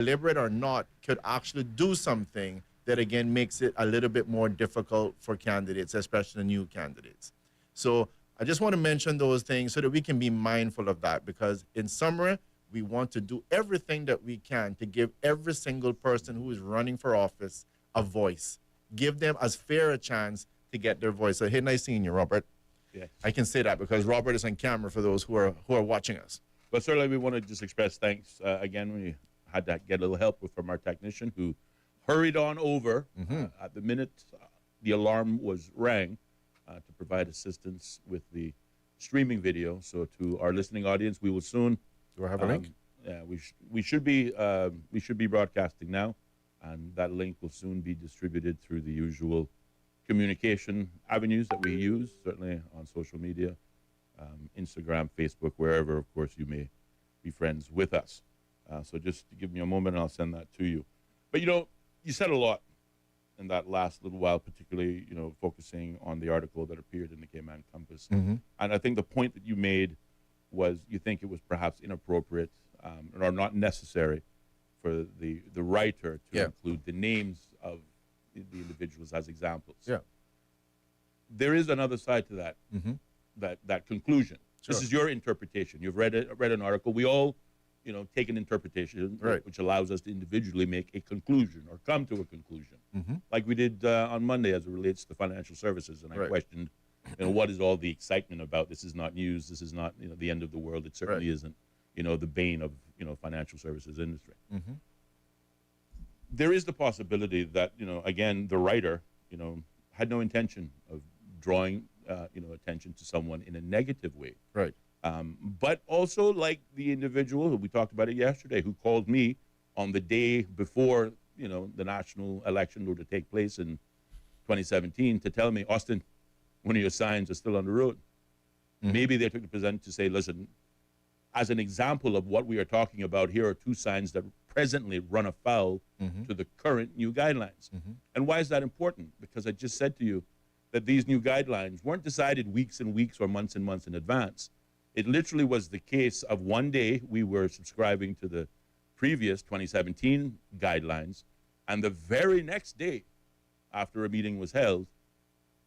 deliberate or not, could actually do something that again makes it a little bit more difficult for candidates, especially new candidates. So I just want to mention those things so that we can be mindful of that, because in summary, we want to do everything that we can to give every single person who is running for office a voice. Give them as fair a chance to get their voice. So, hey, nice seeing you, Robert. Yes. I can say that because Robert is on camera for those who are watching us. But certainly we want to just express thanks. Again, we had to get a little help from our technician who hurried on over at the minute the alarm was rang to provide assistance with the streaming video. So to our listening audience, we will soon. Do I have a link? Yeah, we should be broadcasting now, and that link will soon be distributed through the usual communication avenues that we use, certainly on social media, Instagram, Facebook, wherever, of course, you may be friends with us. So just give me a moment and I'll send that to you. But, you said a lot in that last little while, particularly, focusing on the article that appeared in the Cayman Compass. And I think the point that you made was you think it was perhaps inappropriate or not necessary for the writer to include the names of the individuals as examples. Yeah. There is another side to that, that conclusion. Sure. This is your interpretation. You've read an article. We all, take an interpretation, right, which allows us to individually make a conclusion or come to a conclusion, like we did on Monday as it relates to financial services. And I questioned, what is all the excitement about? This is not news. This is not, the end of the world. It certainly isn't, the bane of, financial services industry. There is the possibility that, again, the writer, had no intention of drawing, attention to someone in a negative way. Right. But also like the individual, we talked about it yesterday, who called me on the day before, the national election were to take place in 2017 to tell me, Austin, one of your signs are still on the road. Maybe they took the present to say, listen, as an example of what we are talking about, here are two signs that presently run afoul to the current new guidelines. And why is that important? Because I just said to you that these new guidelines weren't decided weeks and weeks or months and months in advance. It literally was the case of one day we were subscribing to the previous 2017 guidelines, and the very next day after a meeting was held,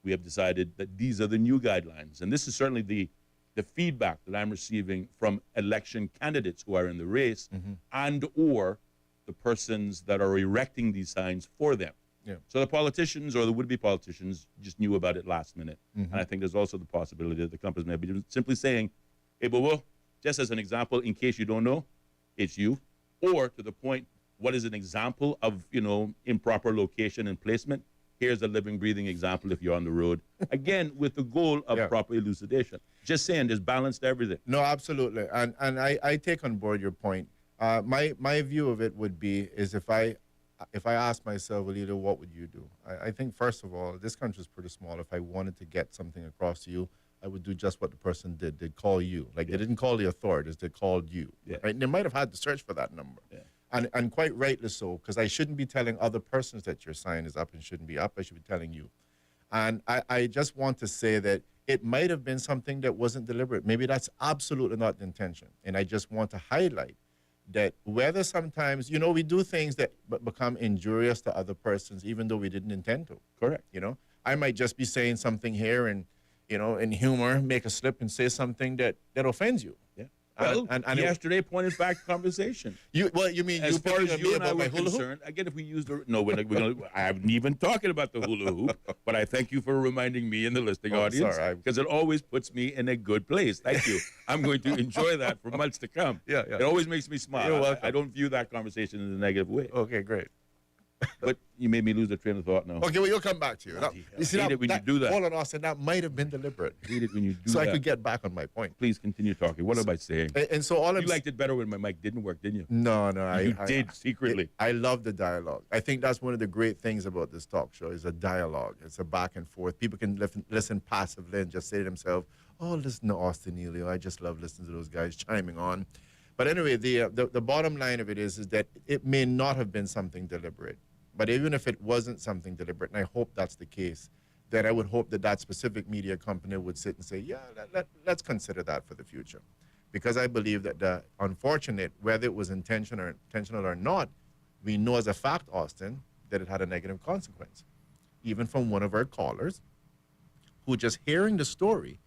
we have decided that these are the new guidelines. And this is certainly the feedback that I'm receiving from election candidates who are in the race and or the persons that are erecting these signs for them. Yeah. So the politicians or the would-be politicians just knew about it last minute. And I think there's also the possibility that the companies may be simply saying, hey, well, just as an example, in case you don't know, it's you. Or to the point, what is an example of, improper location and placement? Here's a living, breathing example if you're on the road. Again, with the goal of proper elucidation. Just saying, there's balance to everything. No, absolutely. And I take on board your point. My view of it would be is if I ask myself, Ellio, what would you do? I think, first of all, this country is pretty small. If I wanted to get something across to you, I would do just what the person did. They'd call you. Like, they didn't call the authorities. They called you. Right? And they might have had to search for that number. And quite rightly so, because I shouldn't be telling other persons that your sign is up and shouldn't be up. I should be telling you. And I just want to say that it might have been something that wasn't deliberate. Maybe that's absolutely not the intention. And I just want to highlight that whether sometimes, we do things that become injurious to other persons, even though we didn't intend to. Correct. I might just be saying something here and, in humor, make a slip and say something that offends you. Yeah. Well, and yesterday, point of fact conversation. You mean as far as you and I were concerned? concerned? Again, if we use the I haven't even talking about the hula hoop, but I thank you for reminding me and the listening audience because it always puts me in a good place. Thank you. I'm going to enjoy that for months to come. Yeah. It always makes me smile. You're welcome. I don't view that conversation in a negative way. Okay, great. But you made me lose a train of thought now. Okay, well, you'll come back to you. You see, it when you do that. Hold on, Austin, that might have been deliberate. I hate it when you do so that. I could get back on my point. Please continue talking. What am I saying? And so all you liked it better when my mic didn't work, didn't you? No, you did secretly. I love the dialogue. I think that's one of the great things about this talk show is a dialogue. It's a back and forth. People can listen passively and just say to themselves, oh, listen to Austin, Ellio. I just love listening to those guys chiming on. But anyway, the bottom line of it is that it may not have been something deliberate. But even if it wasn't something deliberate, and I hope that's the case, then I would hope that specific media company would sit and say, yeah, let's consider that for the future. Because I believe that the unfortunate, whether it was intentional or not, We know as a fact, Austin, that it had a negative consequence. Even from one of our callers, who just hearing the story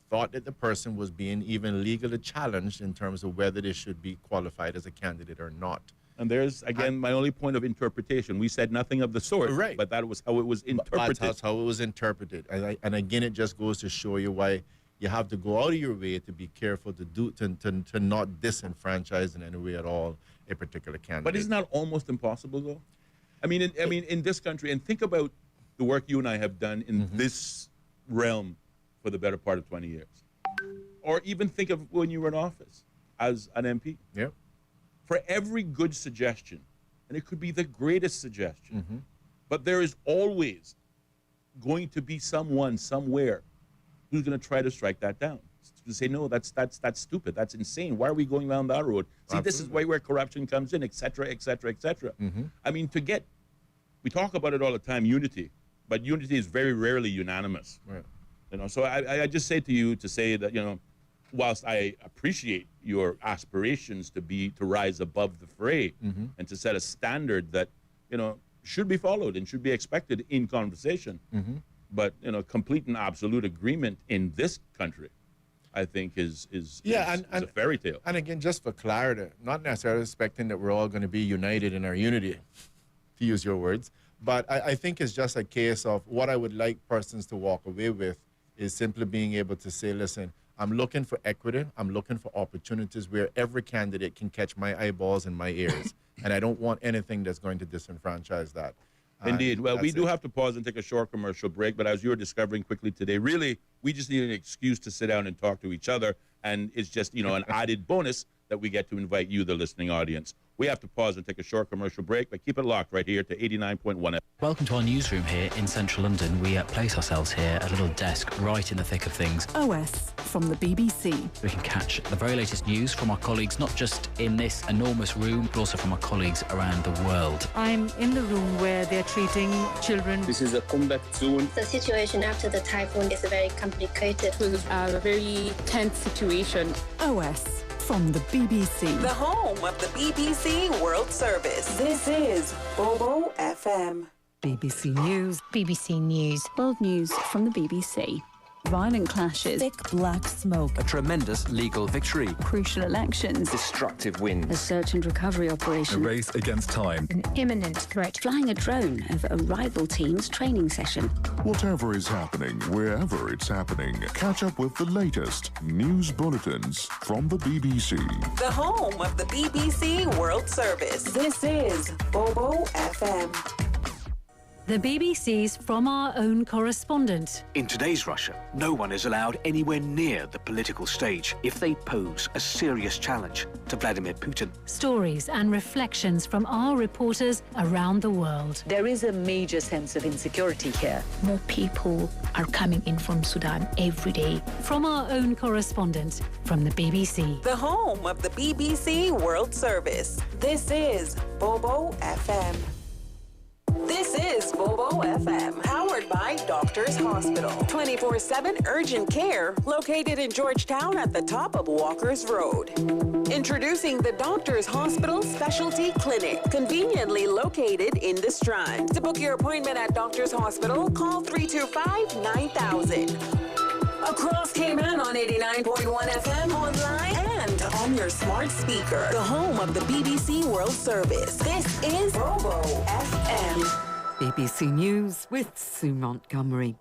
thought that the person was being even legally challenged in terms of whether they should be qualified as a candidate or not. And there's, again, my only point of interpretation. We said nothing of the sort, Right. but that was how it was interpreted. That's how it was interpreted. And again, it just goes to show you why you have to go out of your way to be careful to not disenfranchise in any way at all a particular candidate. But isn't that almost impossible, though? I mean, in this country, and think about the work you and I have done in this realm for the better part of 20 years. Or even think of when you were in office as an MP. Yeah. For every good suggestion, and it could be the greatest suggestion, but there is always going to be someone somewhere who's going to try to strike that down. To say, no, that's stupid. That's insane. Why are we going down that road? See, Absolutely. This is where corruption comes in, et cetera, et cetera, et cetera. I mean, we talk about it all the time, unity, but unity is very rarely unanimous. Right. You know, so I just say to you to say that, you know, whilst I appreciate your aspirations to rise above the fray and to set a standard that, you know, should be followed and should be expected in conversation, but, you know, complete and absolute agreement in this country, I think is a fairy tale. And again, just for clarity, not necessarily expecting that we're all going to be united in our unity, to use your words, but I think it's just a case of what I would like persons to walk away with is simply being able to say, listen, I'm looking for equity. I'm looking for opportunities where every candidate can catch my eyeballs and my ears. And I don't want anything that's going to disenfranchise that. Indeed. Well, we do have to pause and take a short commercial break. But as you were discovering quickly today, really, we just need an excuse to sit down and talk to each other. And it's just, you know, an added bonus that we get to invite you, the listening audience. We have to pause and take a short commercial break, but keep it locked right here to 89.1 FM. Welcome to our newsroom here in central London. We place ourselves here at a little desk right in the thick of things. OS from the BBC. We can catch the very latest news from our colleagues, not just in this enormous room, but also from our colleagues around the world. I'm in the room where they're treating children. This is a combat zone. The situation after the typhoon is very complicated. It was a very tense situation. OS from the BBC. The home of the BBC World Service. This is Bobo FM. BBC News. BBC News. World news from the BBC. Violent clashes. Thick black smoke. A tremendous legal victory. Crucial elections. Destructive winds. A search and recovery operation. A race against time. An imminent threat. Flying a drone over a rival team's training session. Whatever is happening, wherever it's happening, catch up with the latest news bulletins from the BBC. The home of the BBC World Service. This is Bobo FM. The BBC's From Our Own Correspondent. In today's Russia, no one is allowed anywhere near the political stage if they pose a serious challenge to Vladimir Putin. Stories and reflections from our reporters around the world. There is a major sense of insecurity here. More people are coming in from Sudan every day. From Our Own Correspondent from the BBC. The home of the BBC World Service. This is Bobo FM. This is Bobo FM, powered by Doctors Hospital. 24/7 urgent care, located in Georgetown at the top of Walker's Road. Introducing the Doctors Hospital Specialty Clinic, conveniently located in the Strand. To book your appointment at Doctors Hospital, call 325-9000. Across Cayman on 89.1 FM, online and on your smart speaker. The home of the BBC World Service. This is Bobo FM. BBC News with Sue Montgomery.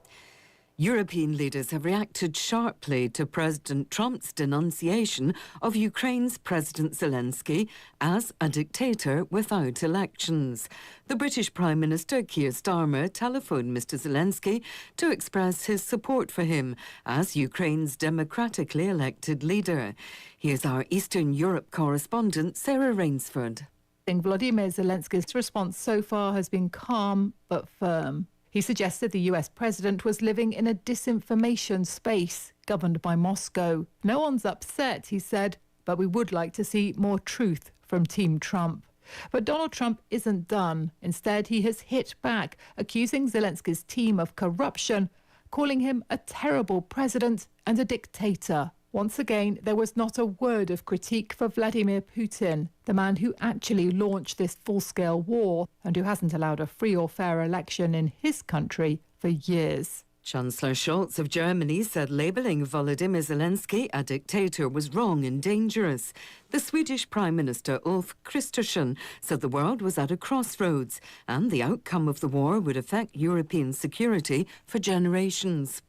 European leaders have reacted sharply to President Trump's denunciation of Ukraine's President Zelensky as a dictator without elections. The British Prime Minister Keir Starmer telephoned Mr Zelensky to express his support for him as Ukraine's democratically elected leader. Here's our Eastern Europe correspondent Sarah Rainsford. Volodymyr Zelensky's response so far has been calm but firm. He suggested the US president was living in a disinformation space governed by Moscow. No one's upset, he said, but we would like to see more truth from Team Trump. But Donald Trump isn't done. Instead, he has hit back, accusing Zelensky's team of corruption, calling him a terrible president and a dictator. Once again, there was not a word of critique for Vladimir Putin, the man who actually launched this full-scale war and who hasn't allowed a free or fair election in his country for years. Chancellor Scholz of Germany said labelling Volodymyr Zelensky a dictator was wrong and dangerous. The Swedish Prime Minister Ulf Kristersson said the world was at a crossroads and the outcome of the war would affect European security for generations.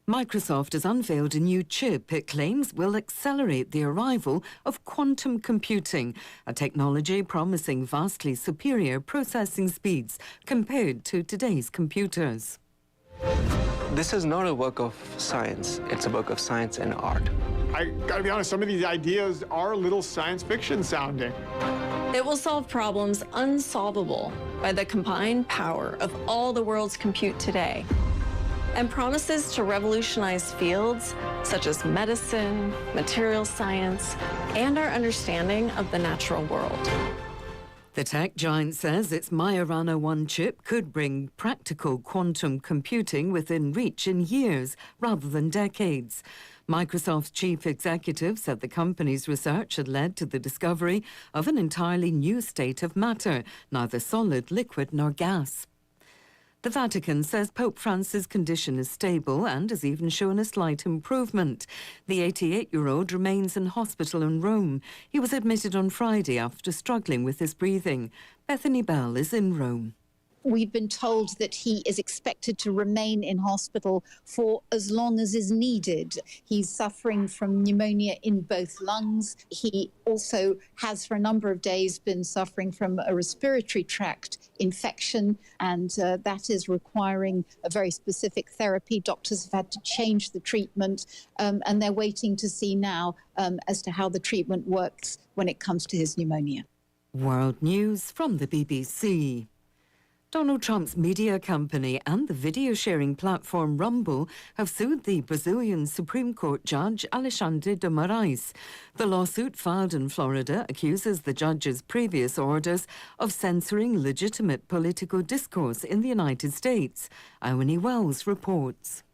Microsoft has unveiled a new chip it claims will accelerate the arrival of quantum computing, a technology promising vastly superior processing speeds compared to today's computers. This is not a work of science, it's a work of science and art. I gotta be honest, some of these ideas are a little science fiction sounding. It will solve problems unsolvable by the combined power of all the world's compute today, and promises to revolutionize fields such as medicine, material science, and our understanding of the natural world. The tech giant says its Majorana 1 chip could bring practical quantum computing within reach in years rather than decades. Microsoft's chief executive said the company's research had led to the discovery of an entirely new state of matter, neither solid, liquid nor gas. The Vatican says Pope Francis' condition is stable and has even shown a slight improvement. The 88-year-old remains in hospital in Rome. He was admitted on Friday after struggling with his breathing. Bethany Bell is in Rome. We've been told that he is expected to remain in hospital for as long as is needed. He's suffering from pneumonia in both lungs. He also has for a number of days been suffering from a respiratory tract infection, and that is requiring a very specific therapy. Doctors have had to change the treatment, and they're waiting to see now as to how the treatment works when it comes to his pneumonia. World News from the BBC. Donald Trump's media company and the video-sharing platform Rumble have sued the Brazilian Supreme Court judge Alexandre de Moraes. The lawsuit filed in Florida accuses the judge's previous orders of censoring legitimate political discourse in the United States. Ione Wells reports.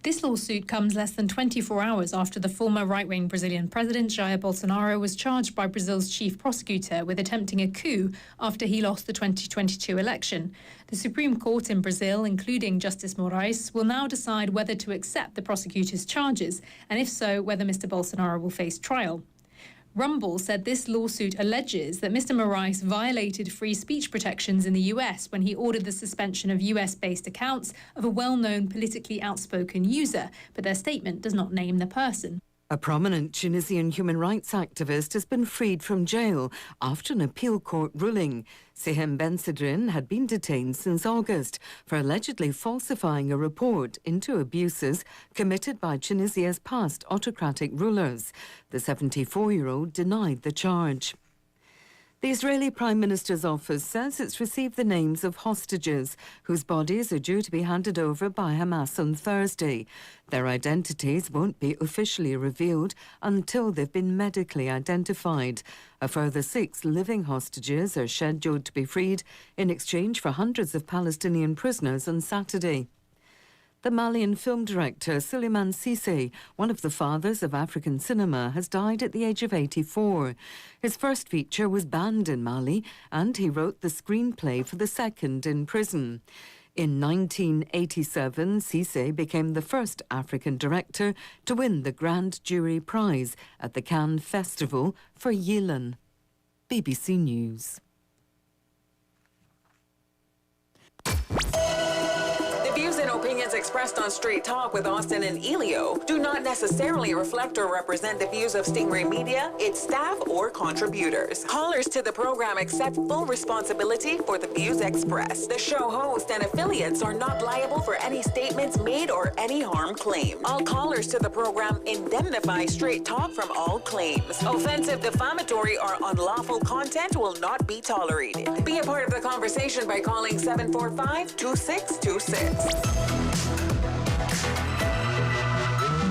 This lawsuit comes less than 24 hours after the former right-wing Brazilian president Jair Bolsonaro was charged by Brazil's chief prosecutor with attempting a coup after he lost the 2022 election. The Supreme Court in Brazil, including Justice Moraes, will now decide whether to accept the prosecutor's charges, and if so, whether Mr. Bolsonaro will face trial. Rumble said this lawsuit alleges that Mr. Moraes violated free speech protections in the US when he ordered the suspension of US-based accounts of a well-known politically outspoken user, but their statement does not name the person. A prominent Tunisian human rights activist has been freed from jail after an appeal court ruling. Sehem Ben-Sedrin had been detained since August for allegedly falsifying a report into abuses committed by Tunisia's past autocratic rulers. The 74-year-old denied the charge. The Israeli Prime Minister's office says it's received the names of hostages whose bodies are due to be handed over by Hamas on Thursday. Their identities won't be officially revealed until they've been medically identified. A further 6 living hostages are scheduled to be freed in exchange for hundreds of Palestinian prisoners on Saturday. The Malian film director Souleymane Cissé, one of the fathers of African cinema, has died at the age of 84. His first feature was banned in Mali, and he wrote the screenplay for the second in prison. In 1987, Cissé became the first African director to win the Grand Jury Prize at the Cannes Festival for Yilan. BBC News. Opinions expressed on Straight Talk with Austin and Ellio do not necessarily reflect or represent the views of Stingray Media, its staff, or contributors. Callers to the program accept full responsibility for the views expressed. The show host and affiliates are not liable for any statements made or any harm claimed. All callers to the program indemnify Straight Talk from all claims. Offensive, defamatory, or unlawful content will not be tolerated. Be a part of the conversation by calling 745-2626.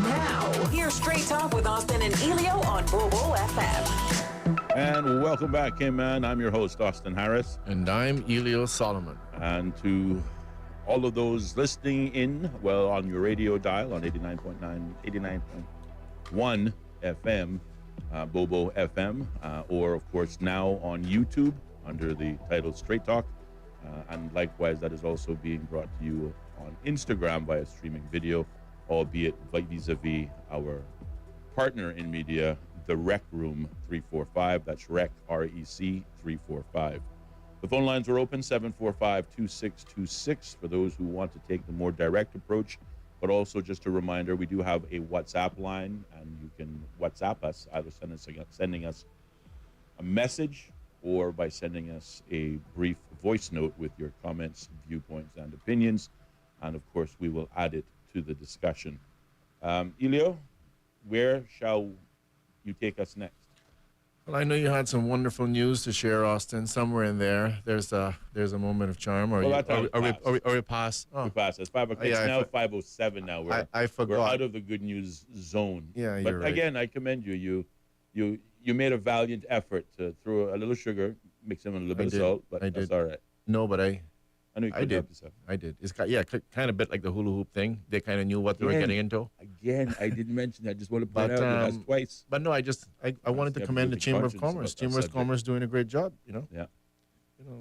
Now, here's Straight Talk with Austin and Ellio on Bobo FM. And welcome back, K-Man. I'm your host, Austin Harris. And I'm Ellio Solomon. And to all of those listening in, well, on your radio dial on 89.9, 89. 1 FM, Bobo FM, or of course now on YouTube under the title Straight Talk. And likewise, that is also being brought to you on Instagram via streaming video, albeit vis-a-vis our partner in media, the Rec Room 345. That's Rec, R-E-C 345. The phone lines are open, 745-2626, for those who want to take the more direct approach. But also, just a reminder, we do have a WhatsApp line, and you can WhatsApp us, either sending us a message or by sending us a brief voice note with your comments, viewpoints, and opinions. And of course, we will add it to the discussion. Ellio, where shall you take us next? Well, I know you had some wonderful news to share, Austin. Somewhere in there, there's a moment of charm. Or well, we pass. Oh. We pass. It's 5 o'clock. It's now 5:07 now. I forgot. We're out of the good news zone. Yeah, but you're right. Again, I commend you. You made a valiant effort to throw a little sugar, mix in a little bit of salt, but that's all right. No, but I know you could help yourself. I did. It's kind of a bit like the hula hoop thing. They kind of knew what they were getting into. Again, I didn't mention that. I just want to point out that that's twice. But no, I wanted to commend the Chamber of Commerce. Chamber of Commerce doing a great job. Yeah.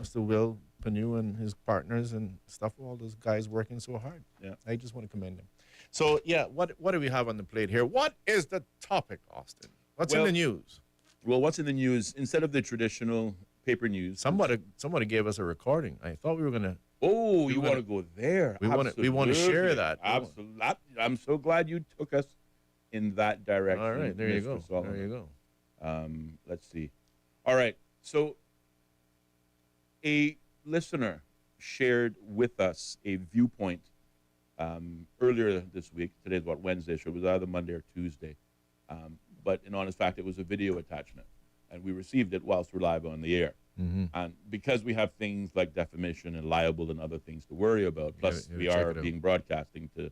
Mr. Will Panu and his partners and stuff. All those guys working so hard. Yeah. I just want to commend them. So yeah, what do we have on the plate here? What is the topic, Austin? What's in the news? Well, what's in the news? Instead of the traditional paper news, somebody gave us a recording. I thought we were gonna. Oh, you want to go there? We want to share that. Absolutely. I'm so glad you took us in that direction. All right, there you go. Solomon. There you go. Let's see. All right. So, a listener shared with us a viewpoint earlier this week. Today's Wednesday, so it was either Monday or Tuesday. But in honest fact, it was a video attachment, and we received it whilst we're live on the air. Mm-hmm. And because we have things like defamation and libel and other things to worry about, plus we are being broadcasting to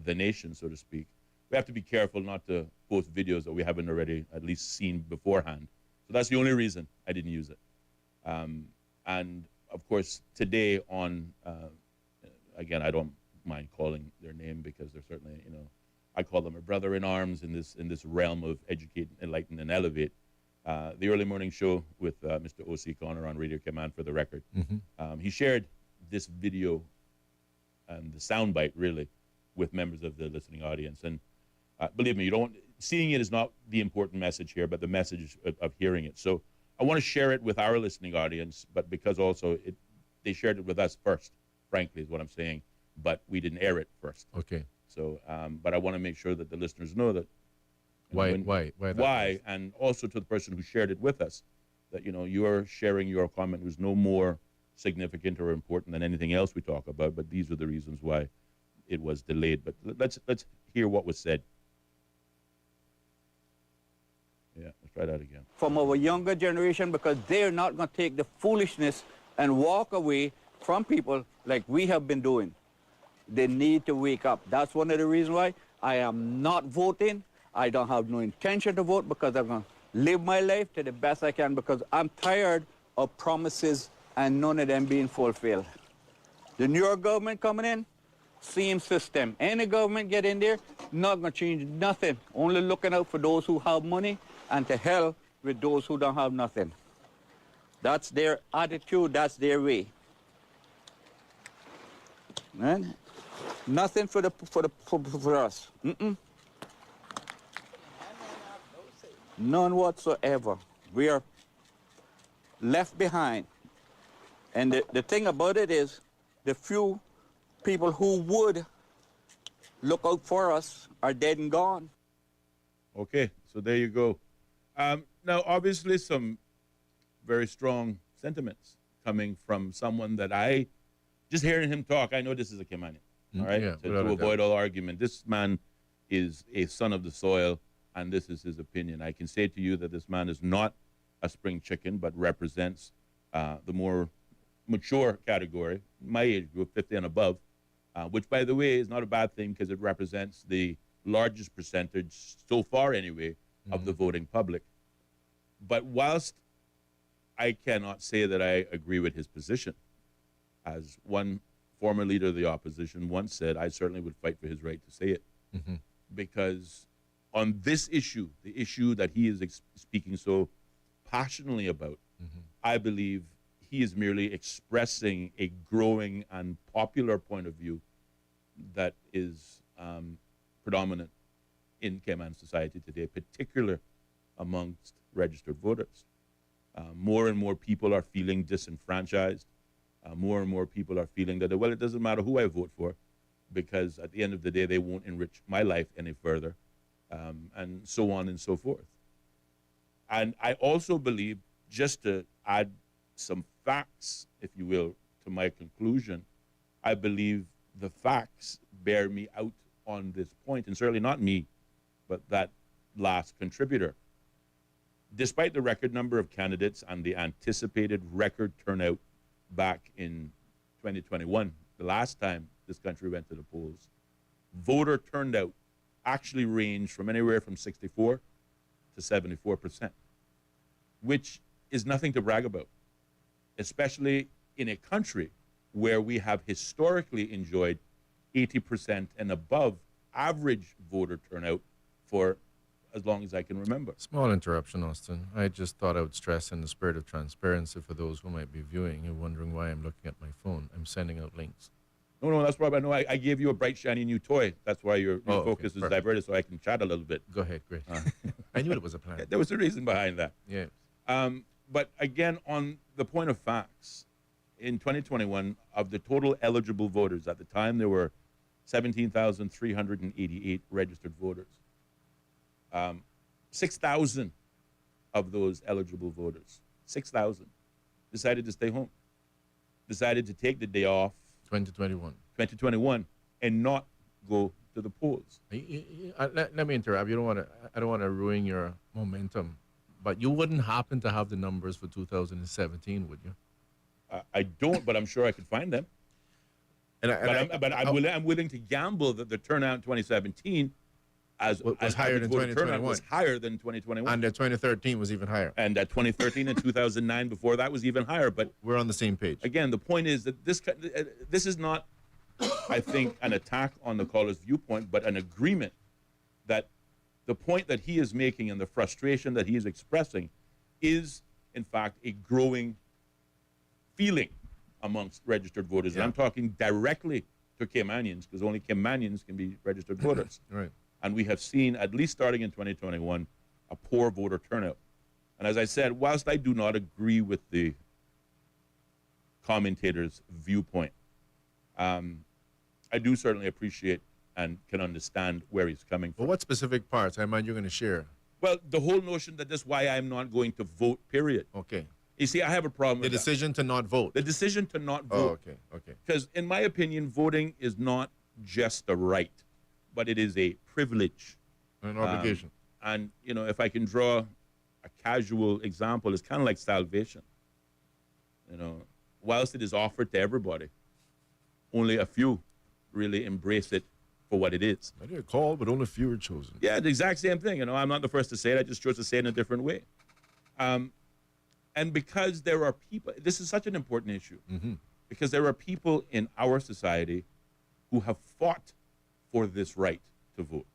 the nation, so to speak, we have to be careful not to post videos that we haven't already at least seen beforehand. So that's the only reason I didn't use it. And of course, today on, again, I don't mind calling their name because they're certainly, I call them a brother in arms in this realm of educate, enlighten, and elevate. The early morning show with Mr. O.C. Connor on Radio Command, for the record. Mm-hmm. He shared this video and the soundbite, really, with members of the listening audience. And believe me, seeing it is not the important message here, but the message of hearing it. So I want to share it with our listening audience, but because also they shared it with us first, frankly, is what I'm saying. But we didn't air it first. Okay. So, but I want to make sure that the listeners know that. Why? And also to the person who shared it with us, that your sharing your comment was no more significant or important than anything else we talk about. But these are the reasons why it was delayed. But let's hear what was said. Yeah, let's try that again. From our younger generation, because they're not going to take the foolishness and walk away from people like we have been doing. They need to wake up. That's one of the reasons why I am not voting. I don't have no intention to vote, because I'm going to live my life to the best I can, because I'm tired of promises and none of them being fulfilled. The New York government coming in, same system. Any government get in there, not going to change nothing. Only looking out for those who have money, and to hell with those who don't have nothing. That's their attitude, that's their way. Right? Nothing for us. None whatsoever. We are left behind. And the thing about it is, the few people who would look out for us are dead and gone. Okay, so there you go. Now, obviously, some very strong sentiments coming from someone that just hearing him talk, I know this is a Kimani, all right? Yeah, to avoid all argument. This man is a son of the soil, and this is his opinion. I can say to you that this man is not a spring chicken, but represents the more mature category, my age group, 50 and above, which, by the way, is not a bad thing, because it represents the largest percentage, so far anyway, of the voting public. But whilst I cannot say that I agree with his position, as one former leader of the opposition once said, I certainly would fight for his right to say it, because on this issue, the issue that he is speaking so passionately about, I believe he is merely expressing a growing and popular point of view that is predominant in Cayman society today, particularly amongst registered voters. More and more people are feeling disenfranchised. More and more people are feeling that, well, it doesn't matter who I vote for, because at the end of the day, they won't enrich my life any further, and so on and so forth. And I also believe, just to add some facts, if you will, to my conclusion, I believe the facts bear me out on this point, and certainly not me, but that last contributor. Despite the record number of candidates and the anticipated record turnout back in 2021, the last time this country went to the polls, voter turnout actually ranged from anywhere from 64 to 74%, which is nothing to brag about, especially in a country where we have historically enjoyed 80% and above average voter turnout for as long as I can remember. Small interruption, Austin. I just thought I would stress, in the spirit of transparency for those who might be viewing and wondering why I'm looking at my phone, I'm sending out links. No, that's right. I know I gave you a bright, shiny new toy. That's why your focus is diverted, so I can chat a little bit. Go ahead, great. I knew it was a plan. There was a reason behind that. Yeah. But again, on the point of facts, in 2021, of the total eligible voters, at the time there were 17,388 registered voters. 6,000 of those eligible voters, 6,000, decided to stay home, decided to take the day off. 2021, and not go to the polls. Let me interrupt. I don't want to ruin your momentum, but you wouldn't happen to have the numbers for 2017, would you? I don't, but I'm sure I could find them. I'm willing to gamble that the turnout in 2017 was higher than 2021. Was higher than 2021. And that 2013 was even higher. And that 2013 and 2009 before that was even higher. But we're on the same page. Again, the point is that this is not, I think, an attack on the caller's viewpoint, but an agreement that the point that he is making and the frustration that he is expressing is, in fact, a growing feeling amongst registered voters. Yeah. And I'm talking directly to Caymanians, because only Caymanians can be registered voters. Right. And we have seen, at least starting in 2021, a poor voter turnout. And as I said, whilst I do not agree with the commentator's viewpoint, I do certainly appreciate and can understand where he's coming from. But what specific parts? I imagine you're going to share. Well, the whole notion that that's why I'm not going to vote, period. Okay. You see, I have a problem with the decision to not vote. The decision to not vote. Oh, okay. Because in my opinion, voting is not just a right, but it is a privilege. An obligation. And, you know, if I can draw a casual example, it's kind of like salvation. You know, whilst it is offered to everybody, only a few really embrace it for what it is. Many are called, but only few are chosen. Yeah, the exact same thing. You know, I'm not the first to say it. I just chose to say it in a different way. And because there are people, this is such an important issue, because there are people in our society who have fought for this right to vote.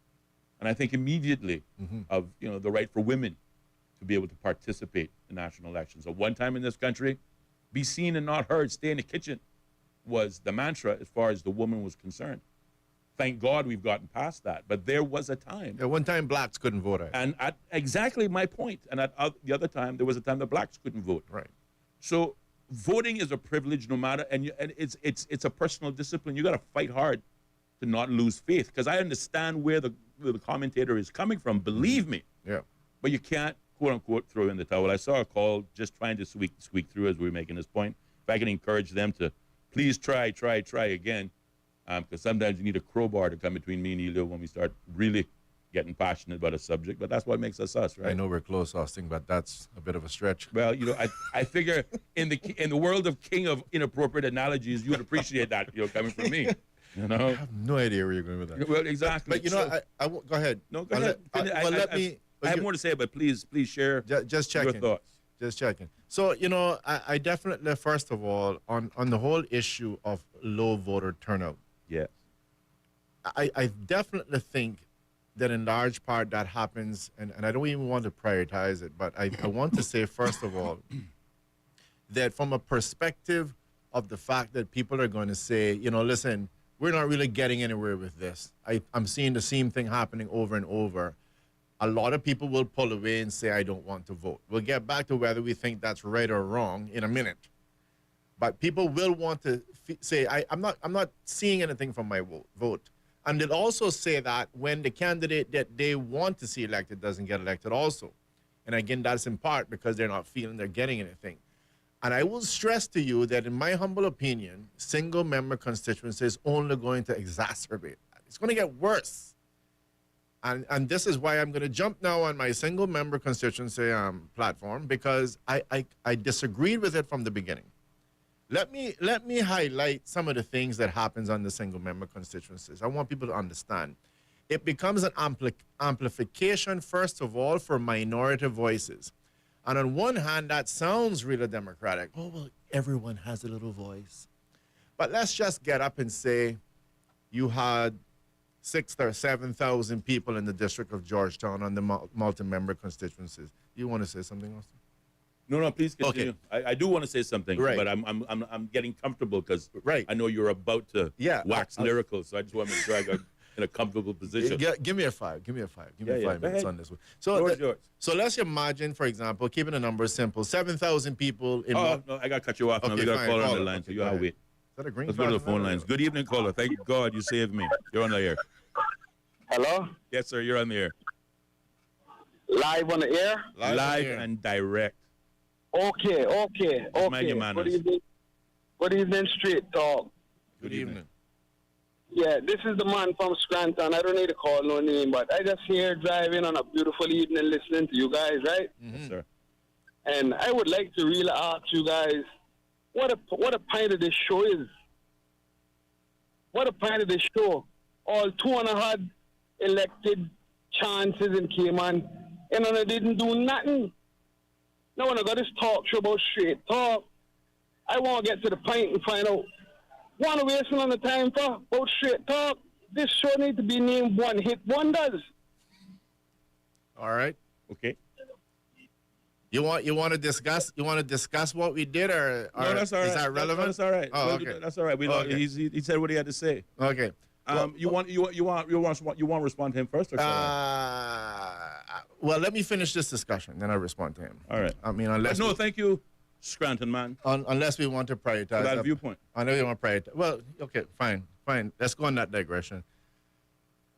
And I think immediately of, you know, the right for women to be able to participate in national elections. At one time in this country, be seen and not heard, stay in the kitchen was the mantra as far as the woman was concerned. Thank God we've gotten past that. But there was a time. At one time, blacks couldn't vote. And at exactly my point. And at the other time, there was a time that blacks couldn't vote. Right. So voting is a privilege no matter, and it's a personal discipline. You got to fight hard to not lose faith. Because I understand where the commentator is coming from, believe me. Yeah. But you can't, quote unquote, throw in the towel. I saw a call just trying to squeak through as we were making this point. If I can encourage them to please try again. Because sometimes you need a crowbar to come between me and Ellio when we start really getting passionate about a subject. But that's what makes us us, right? I know we're close, Austin, but that's a bit of a stretch. Well, you know, I figure in the world of king of inappropriate analogies, you would appreciate that, you know, coming from me. You know, I have no idea where you're going with that. Well, exactly. But you know, I go ahead. No, go ahead. I have more to say, but please share just checking. Your thoughts. Just checking. So, you know, I definitely, first of all, on the whole issue of low voter turnout. Yes. I definitely think that in large part that happens, and I don't even want to prioritize it, but I want to say, first of all, that from a perspective of the fact that people are going to say, you know, listen, we're not really getting anywhere with this. I'm seeing the same thing happening over and over. A lot of people will pull away and say, I don't want to vote. We'll get back to whether we think that's right or wrong in a minute. But people will want to say, I'm not seeing anything from my vote. And they'll also say that when the candidate that they want to see elected doesn't get elected also. And again, that's in part because they're not feeling they're getting anything. And I will stress to you that in my humble opinion, single-member constituency is only going to exacerbate that. It's going to get worse. And this is why I'm going to jump now on my single-member constituency platform, because I disagreed with it from the beginning. Let me highlight some of the things that happens on the single-member constituencies. I want people to understand. It becomes an amplification, first of all, for minority voices. And on one hand, that sounds really democratic. Oh, well, everyone has a little voice. But let's just get up and say you had 6,000 or 7,000 people in the District of Georgetown on the multi-member constituencies. You want to say something else? No, please continue. Okay. I do want to say something, right. But I'm getting comfortable because right. I know you're about to wax lyrical, so I just want to make sure I got in a comfortable position. Give me a 5. Give me 5 minutes on this one. Yours. So let's imagine, for example, keeping the numbers simple, 7,000 people in... no, I got to cut you off. Okay, we got a caller on the line, so you have to wait. Is that a green Let's go to the phone lines. Good evening, caller. Thank God you saved me. You're on the air. Hello? Yes, sir, you're on the air. Live on the air? Live and direct. Okay. Mind your manners. Good evening, Straight Talk. Good evening. Yeah, this is the man from Scranton. I don't need to call no name, but I just here driving on a beautiful evening listening to you guys, right? Yes, sir. And I would like to really ask you guys what a point of this show is. What a point of this show. All 200 elected chances in Cayman, and they didn't do nothing. Now when I got this talk show about Straight Talk, I want to get to the point and find out, want to waste on the time for about Straight Talk? This show needs to be named One Hit Wonders. All right. Okay. You want to discuss what we did, or no, that's all right. Is that relevant? That's all right. Oh, okay. That's all right. He said what he had to say. Okay. You want to respond to him first, or well, let me finish this discussion, then I'll respond to him. All right. I mean, unless thank you, Scranton man. Unless we want to prioritize that viewpoint. I know you want to prioritize. Well, okay, fine. Let's go on that digression.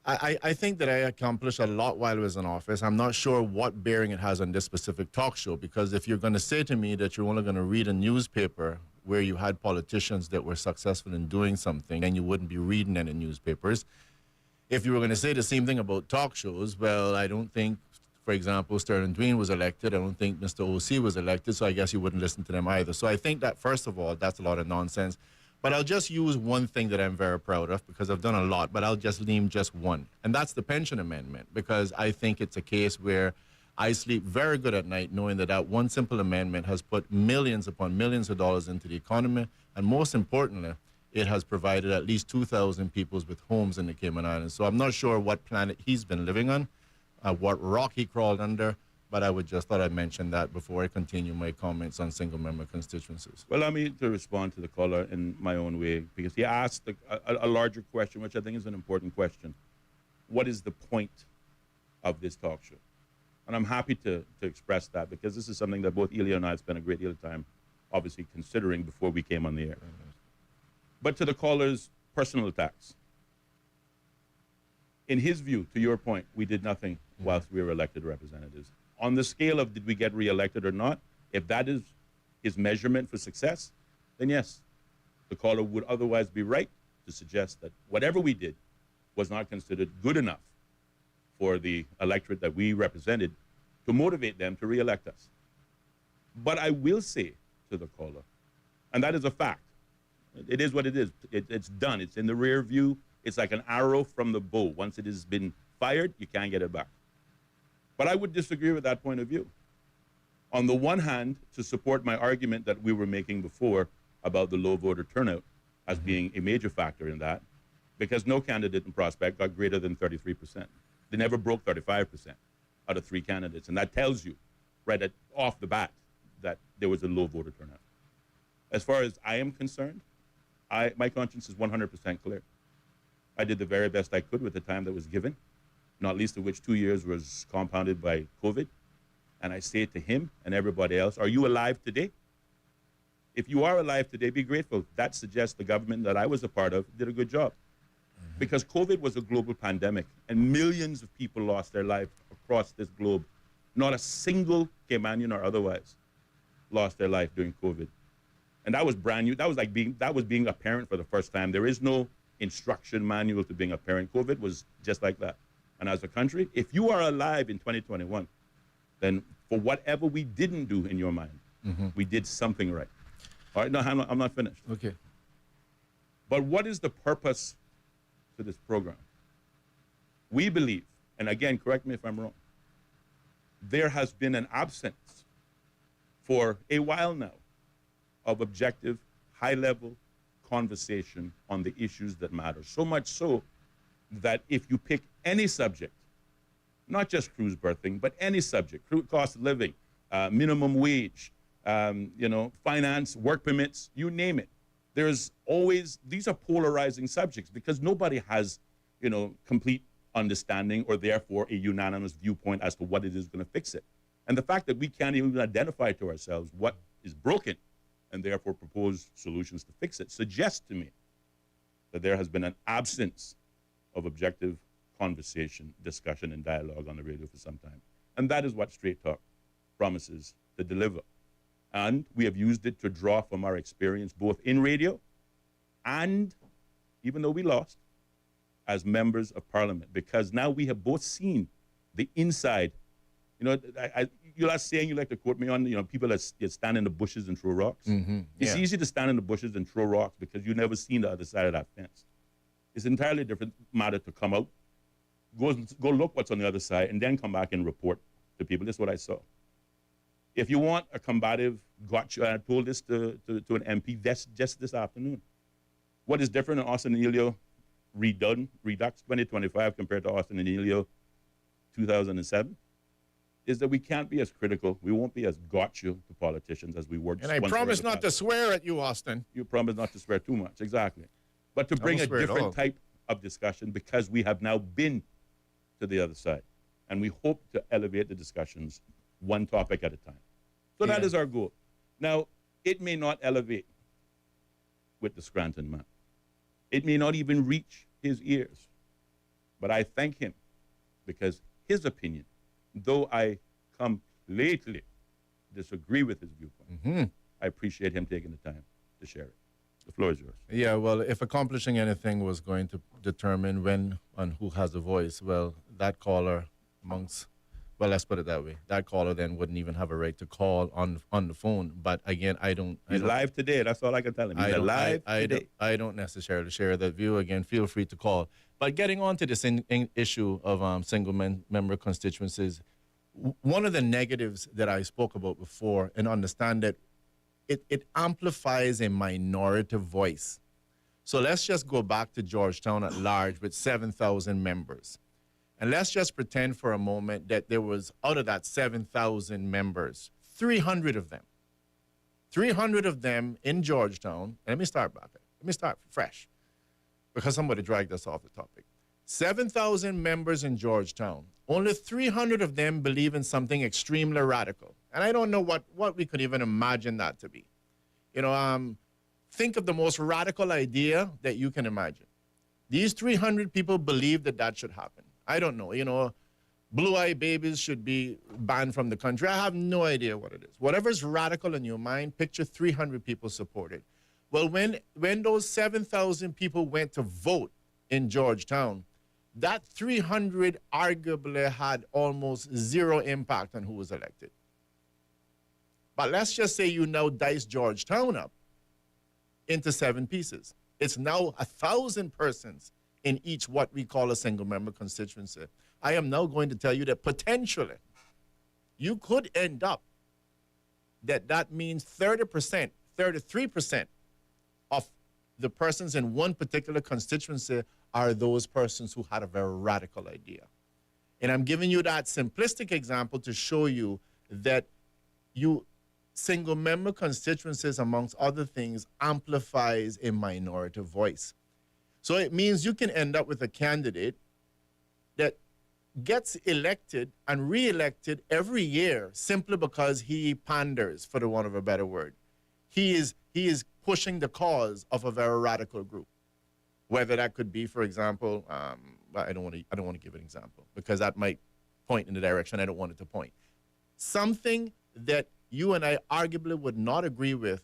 I think that I accomplished a lot while I was in office. I'm not sure what bearing it has on this specific talk show, because if you're going to say to me that you're only going to read a newspaper where you had politicians that were successful in doing something, and you wouldn't be reading any newspapers. If you were going to say the same thing about talk shows, well, I don't think, for example, Sterling Dwayne was elected. I don't think Mr. O.C. was elected, so I guess you wouldn't listen to them either. So I think that, first of all, that's a lot of nonsense. But I'll just use one thing that I'm very proud of, because I've done a lot, but I'll just name just one. And that's the pension amendment, because I think it's a case where I sleep very good at night knowing that one simple amendment has put millions upon millions of dollars into the economy, and most importantly, it has provided at least 2,000 people with homes in the Cayman Islands. So I'm not sure what planet he's been living on, what rock he crawled under, but I would just thought I'd mention that before I continue my comments on single-member constituencies. Well, I mean, to respond to the caller in my own way, because he asked a larger question, which I think is an important question. What is the point of this talk show? And I'm happy to express that, because this is something that both Ellio and I spent a great deal of time obviously considering before we came on the air. But to the caller's personal attacks, in his view, to your point, we did nothing whilst we were elected representatives. On the scale of did we get reelected or not, if that is his measurement for success, then yes, the caller would otherwise be right to suggest that whatever we did was not considered good enough for the electorate that we represented to motivate them to re-elect us. But I will say to the caller, and that is a fact, it is what it is. It's done. It's in the rear view. It's like an arrow from the bow. Once it has been fired, you can't get it back. But I would disagree with that point of view. On the one hand, to support my argument that we were making before about the low voter turnout as being a major factor in that, because no candidate in prospect got greater than 33%. They never broke 35% out of 3 candidates. And that tells you right off the bat that there was a low voter turnout. As far as I am concerned, my conscience is 100% clear. I did the very best I could with the time that was given, not least of which 2 years was compounded by COVID. And I say to him and everybody else, are you alive today? If you are alive today, be grateful. That suggests the government that I was a part of did a good job. Because COVID was a global pandemic and millions of people lost their life across this globe. Not a single Caymanian or otherwise lost their life during COVID. And that was brand new. That was being a parent for the first time. There is no instruction manual to being a parent. COVID was just like that. And as a country, if you are alive in 2021, then for whatever we didn't do in your mind, we did something right. All right, no, I'm not finished. Okay. But what is the purpose to this program? We believe, and again, correct me if I'm wrong, there has been an absence for a while now of objective, high-level conversation on the issues that matter. So much so that if you pick any subject, not just cruise berthing, but any subject, cost of living, minimum wage, finance, work permits, you name it. There's always, these are polarizing subjects because nobody has, complete understanding or therefore a unanimous viewpoint as to what it is going to fix it. And the fact that we can't even identify to ourselves what is broken and therefore propose solutions to fix it suggests to me that there has been an absence of objective conversation, discussion, and dialogue on the radio for some time. And that is what Straight Talk promises to deliver. And we have used it to draw from our experience both in radio and, even though we lost, as members of parliament, because now we have both seen the inside. You're not saying, you like to quote me on, people that stand in the bushes and throw rocks. It's easy to stand in the bushes and throw rocks because you've never seen the other side of that fence. It's an entirely different matter to come out, go look what's on the other side, and then come back and report to people. This is what I saw. If you want a combative gotcha, I told this to an MP just this afternoon. What is different in Austin and Ellio Redux 2025 compared to Austin and Ellio 2007 is that we can't be as critical. We won't be as gotcha to politicians as we were. And I promise not to swear at you, Austin. You promise not to swear too much, exactly. But to bring a different type of discussion because we have now been to the other side. And we hope to elevate the discussions one topic at a time. So that is our goal. Now, it may not elevate with the Scranton man. It may not even reach his ears. But I thank him because his opinion, though I completely disagree with his viewpoint, I appreciate him taking the time to share it. The floor is yours. Yeah, well, if accomplishing anything was going to determine when and who has a voice, well, that caller amongst, well, let's put it that way. That caller then wouldn't even have a right to call on the phone. But again, He's live today. That's all I can tell him. He's alive today. I don't necessarily share that view. Again, feel free to call. But getting on to this issue of single member constituencies, one of the negatives that I spoke about before, and understand that it amplifies a minority voice. So let's just go back to Georgetown at large with 7,000 members. And let's just pretend for a moment that there was, out of that 7,000 members, 300 of them in Georgetown. Let me start fresh, because somebody dragged us off the topic. 7,000 members in Georgetown. Only 300 of them believe in something extremely radical. And I don't know what we could even imagine that to be. Think of the most radical idea that you can imagine. These 300 people believe that should happen. I don't know, blue-eyed babies should be banned from the country. I have no idea what it is. Whatever's radical in your mind, picture 300 people support it. Well, when those 7,000 people went to vote in Georgetown, that 300 arguably had almost zero impact on who was elected. But let's just say you now dice Georgetown up into 7 pieces. It's now 1,000 persons in each what we call a single-member constituency. I am now going to tell you that potentially you could end up that means 30%, 33% of the persons in one particular constituency are those persons who had a very radical idea. And I'm giving you that simplistic example to show you that single member constituencies, amongst other things, amplifies a minority voice. So it means you can end up with a candidate that gets elected and re-elected every year simply because he panders, for the want of a better word. He is pushing the cause of a very radical group. Whether that could be, for example, I don't want to give an example because that might point in the direction I don't want it to point. Something that you and I arguably would not agree with,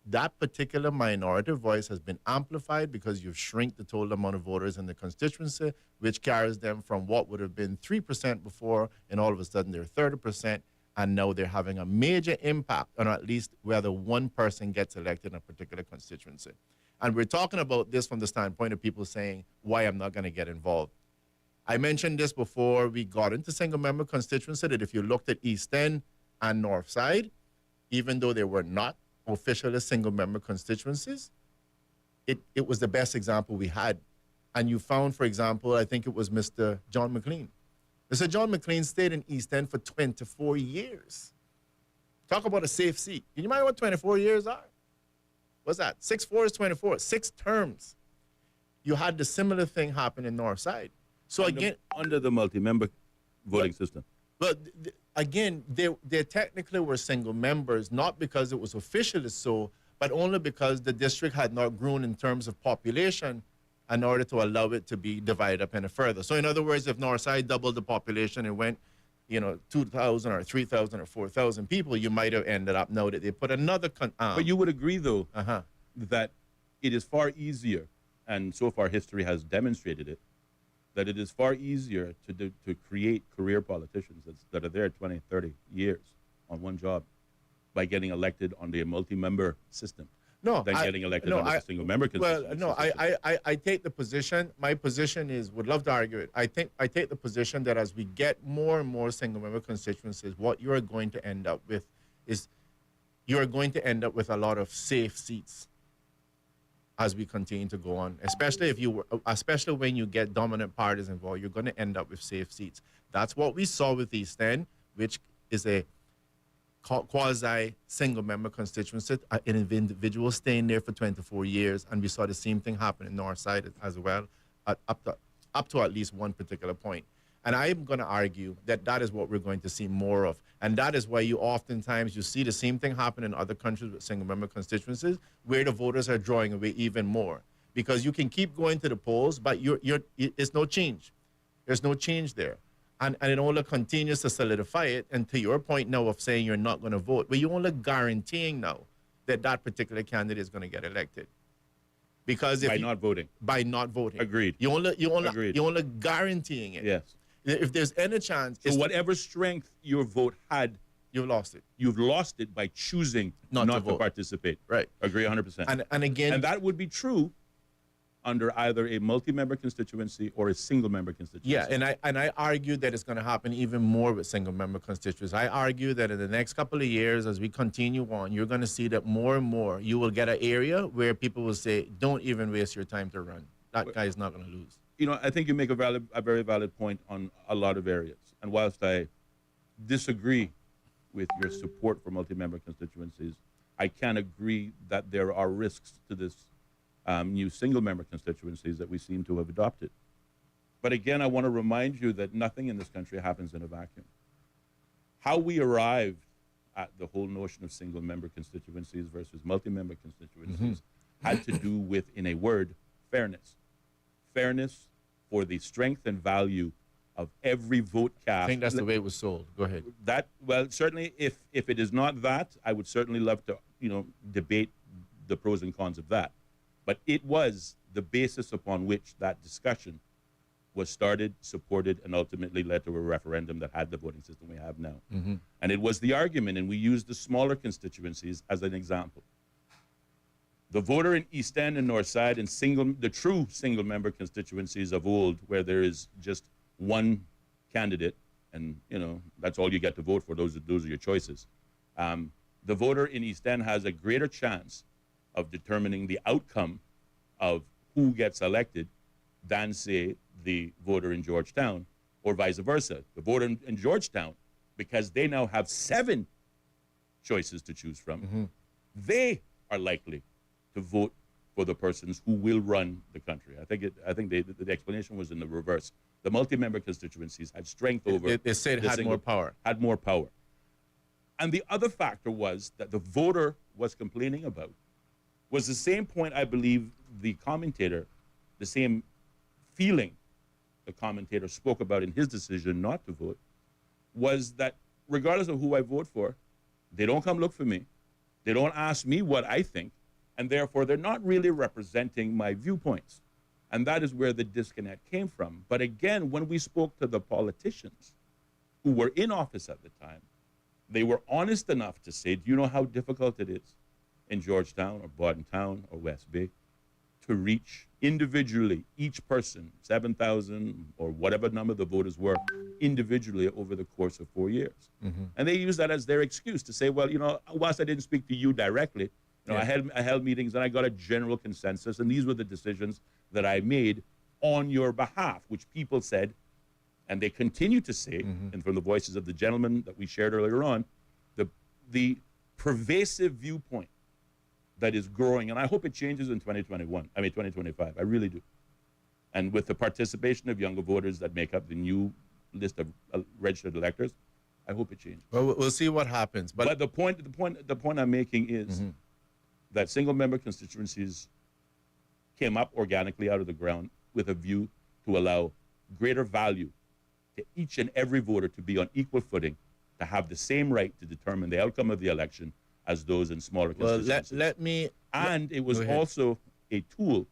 that particular minority voice has been amplified because you've shrunk the total amount of voters in the constituency, which carries them from what would have been 3% before, and all of a sudden they're 30%, and now they're having a major impact on at least whether one person gets elected in a particular constituency. And we're talking about this from the standpoint of people saying, why I'm not going to get involved. I mentioned this before we got into single-member constituency, that if you looked at East End and North Side, even though they were not officially single-member constituencies, it was the best example we had. And you found, for example, I think it was Mr. John McLean. Mr. John McLean stayed in East End for 24 years. Talk about a safe seat. Can you imagine what 24 years are? What's that? 6-4 is 24. 6 terms. You had the similar thing happen in North Side. So under the multi-member voting system. But again, they technically were single members, not because it was officially so, but only because the district had not grown in terms of population in order to allow it to be divided up any further. So in other words, if Northside doubled the population and went, 2,000 or 3,000 or 4,000 people, you might have ended up now that they put another. But you would agree, though, that it is far easier, and so far history has demonstrated it, that it is far easier to create career politicians that are there 20, 30 years on one job by getting elected on the multi-member system than getting elected on a single-member constituency. Well, no, I take the position. My position is, would love to argue it. I take the position that as we get more and more single-member constituencies, what you are going to end up with is you are going to end up with a lot of safe seats as we continue to go on, especially when you get dominant parties involved, you're going to end up with safe seats. That's what we saw with East End, which is a quasi single-member constituency, an individual staying there for 24 years, and we saw the same thing happen in North Side as well, up to at least one particular point. And I'm going to argue that that is what we're going to see more of. And that is why you see the same thing happen in other countries with single-member constituencies, where the voters are drawing away even more. Because you can keep going to the polls, but it's no change. There's no change there. And it only continues to solidify it. And to your point now of saying you're not going to vote, but you're only guaranteeing now that particular candidate is going to get elected. Because by not voting. Agreed. You're only guaranteeing it. Yes. If there's any chance. So whatever strength your vote had, you've lost it. You've lost it by choosing not to participate. Right. Agree 100%. And again. And that would be true under either a multi-member constituency or a single-member constituency. Yeah, and I argue that it's going to happen even more with single-member constituencies. I argue that in the next couple of years, as we continue on, you're going to see that more and more you will get an area where people will say, don't even waste your time to run. That guy is not going to lose. I think you make a very valid point on a lot of areas. And whilst I disagree with your support for multi-member constituencies, I can agree that there are risks to this new single-member constituencies that we seem to have adopted. But again, I want to remind you that nothing in this country happens in a vacuum. How we arrived at the whole notion of single-member constituencies versus multi-member constituencies had to do with, in a word, fairness. Fairness for the strength and value of every vote cast. I think that's the way it was sold. Go ahead. Certainly, if it is not that, I would certainly love to, debate the pros and cons of that. But it was the basis upon which that discussion was started, supported, and ultimately led to a referendum that had the voting system we have now. And it was the argument, and we used the smaller constituencies as an example. The voter in East End and North Side and the true single-member constituencies of old, where there is just one candidate, and that's all you get to vote for. Those are your choices. The voter in East End has a greater chance of determining the outcome of who gets elected than, say, the voter in Georgetown, or vice versa. The voter in Georgetown, because they now have 7 choices to choose from, they are likely to vote for the persons who will run the country. I think the explanation was in the reverse. The multi-member constituencies had strength over. They said the had more power. Had more power. And the other factor was that the voter was complaining about was the same point, I believe, the same feeling the commentator spoke about in his decision not to vote, was that regardless of who I vote for, they don't come look for me. They don't ask me what I think, and therefore they're not really representing my viewpoints. And that is where the disconnect came from. But again, when we spoke to the politicians who were in office at the time, they were honest enough to say, do you know how difficult it is in Georgetown or Bordentown or West Bay to reach individually each person, 7,000 or whatever number the voters were, individually over the course of 4 years? And they use that as their excuse to say, well, whilst I didn't speak to you directly, I held meetings and I got a general consensus, and these were the decisions that I made on your behalf, which people said, and they continue to say, and from the voices of the gentleman that we shared earlier on, the pervasive viewpoint that is growing, and I hope it changes in 2025, I really do. And with the participation of younger voters that make up the new list of registered electors, I hope it changes. Well, we'll see what happens. But the point I'm making is that single-member constituencies came up organically out of the ground with a view to allow greater value to each and every voter to be on equal footing, to have the same right to determine the outcome of the election as those in smaller constituencies. And it was also a tool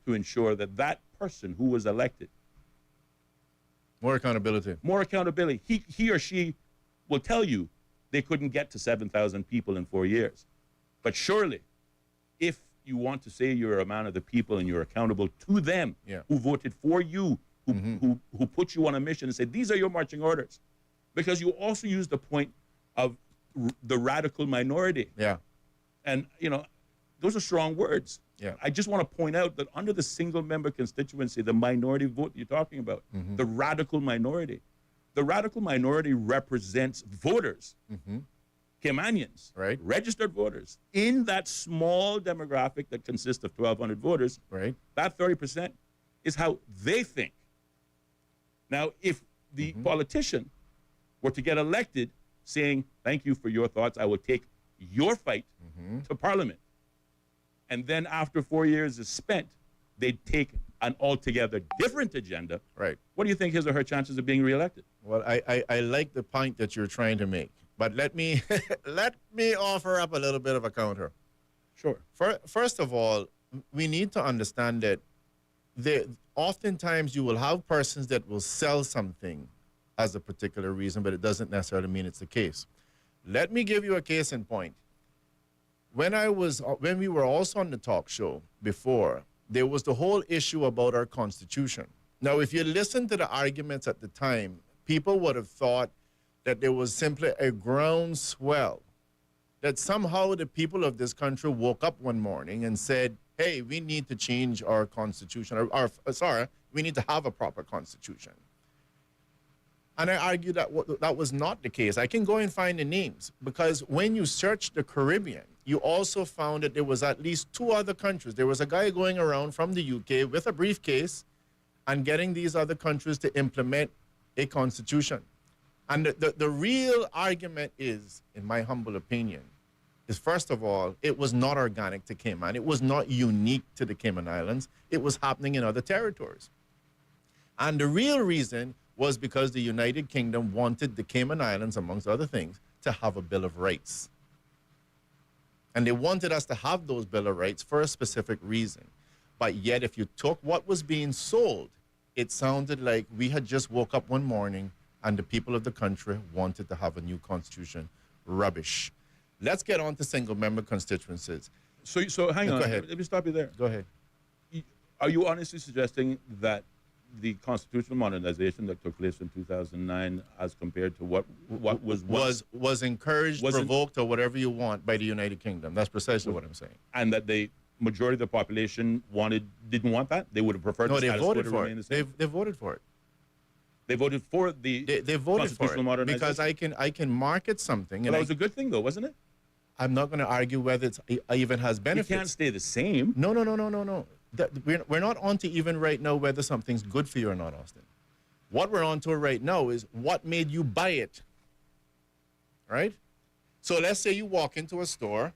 to ensure that that person who was elected. More accountability. More accountability. He or she will tell you they couldn't get to 7,000 people in 4 years. But surely, if you want to say you're a man of the people and you're accountable to them who voted for you, who put you on a mission and said, these are your marching orders. Because you also use the point of the radical minority. Yeah. And, those are strong words. Yeah. I just want to point out that under the single-member constituency, the minority vote you're talking about, the radical minority represents voters, Caymanians, registered voters, in that small demographic that consists of 1,200 voters. Right. That 30% is how they think. Now, if the politician were to get elected saying, thank you for your thoughts, I will take your fight to Parliament, and then after 4 years is spent, they'd take an altogether different agenda. Right. What do you think his or her chances of being reelected? Well, I like the point that you're trying to make, but let me offer up a little bit of a counter. Sure. First of all, we need to understand that oftentimes you will have persons that will sell something as a particular reason, but it doesn't necessarily mean it's the case. Let me give you a case in point. When we were also on the talk show before, there was the whole issue about our Constitution. Now, if you listen to the arguments at the time, people would have thought that there was simply a groundswell, that somehow the people of this country woke up one morning and said, hey, we need to change our Constitution, we need to have a proper Constitution. And I argue that that was not the case. I can go and find the names, because when you search the Caribbean, you also found that there was at least 2 other countries. There was a guy going around from the UK with a briefcase and getting these other countries to implement a constitution. And the real argument is, in my humble opinion, is first of all, it was not organic to Cayman. It was not unique to the Cayman Islands. It was happening in other territories. And the real reason was because the United Kingdom wanted the Cayman Islands, amongst other things, to have a Bill of Rights. And they wanted us to have those Bill of Rights for a specific reason. But yet, if you took what was being sold, it sounded like we had just woke up one morning and the people of the country wanted to have a new constitution. Rubbish. Let's get on to single-member constituencies. So hang on. Go ahead. Let me stop you there. Go ahead. Are you honestly suggesting that the constitutional modernization that took place in 2009, as compared to what was encouraged, provoked, or whatever you want by the United Kingdom? That's precisely what I'm saying. And that the majority of the population didn't want that? They would have preferred the status quo to remain the same? They voted for it. They voted for the they voted for constitutional it modernization. because I can market something. Well, And that was a good thing, though, wasn't it? I'm not going to argue whether it even has benefits. It can't stay the same. No. We're not on to even right now whether something's good for you or not, Austin. What we're on to right now is what made you buy it, right? So let's say you walk into a store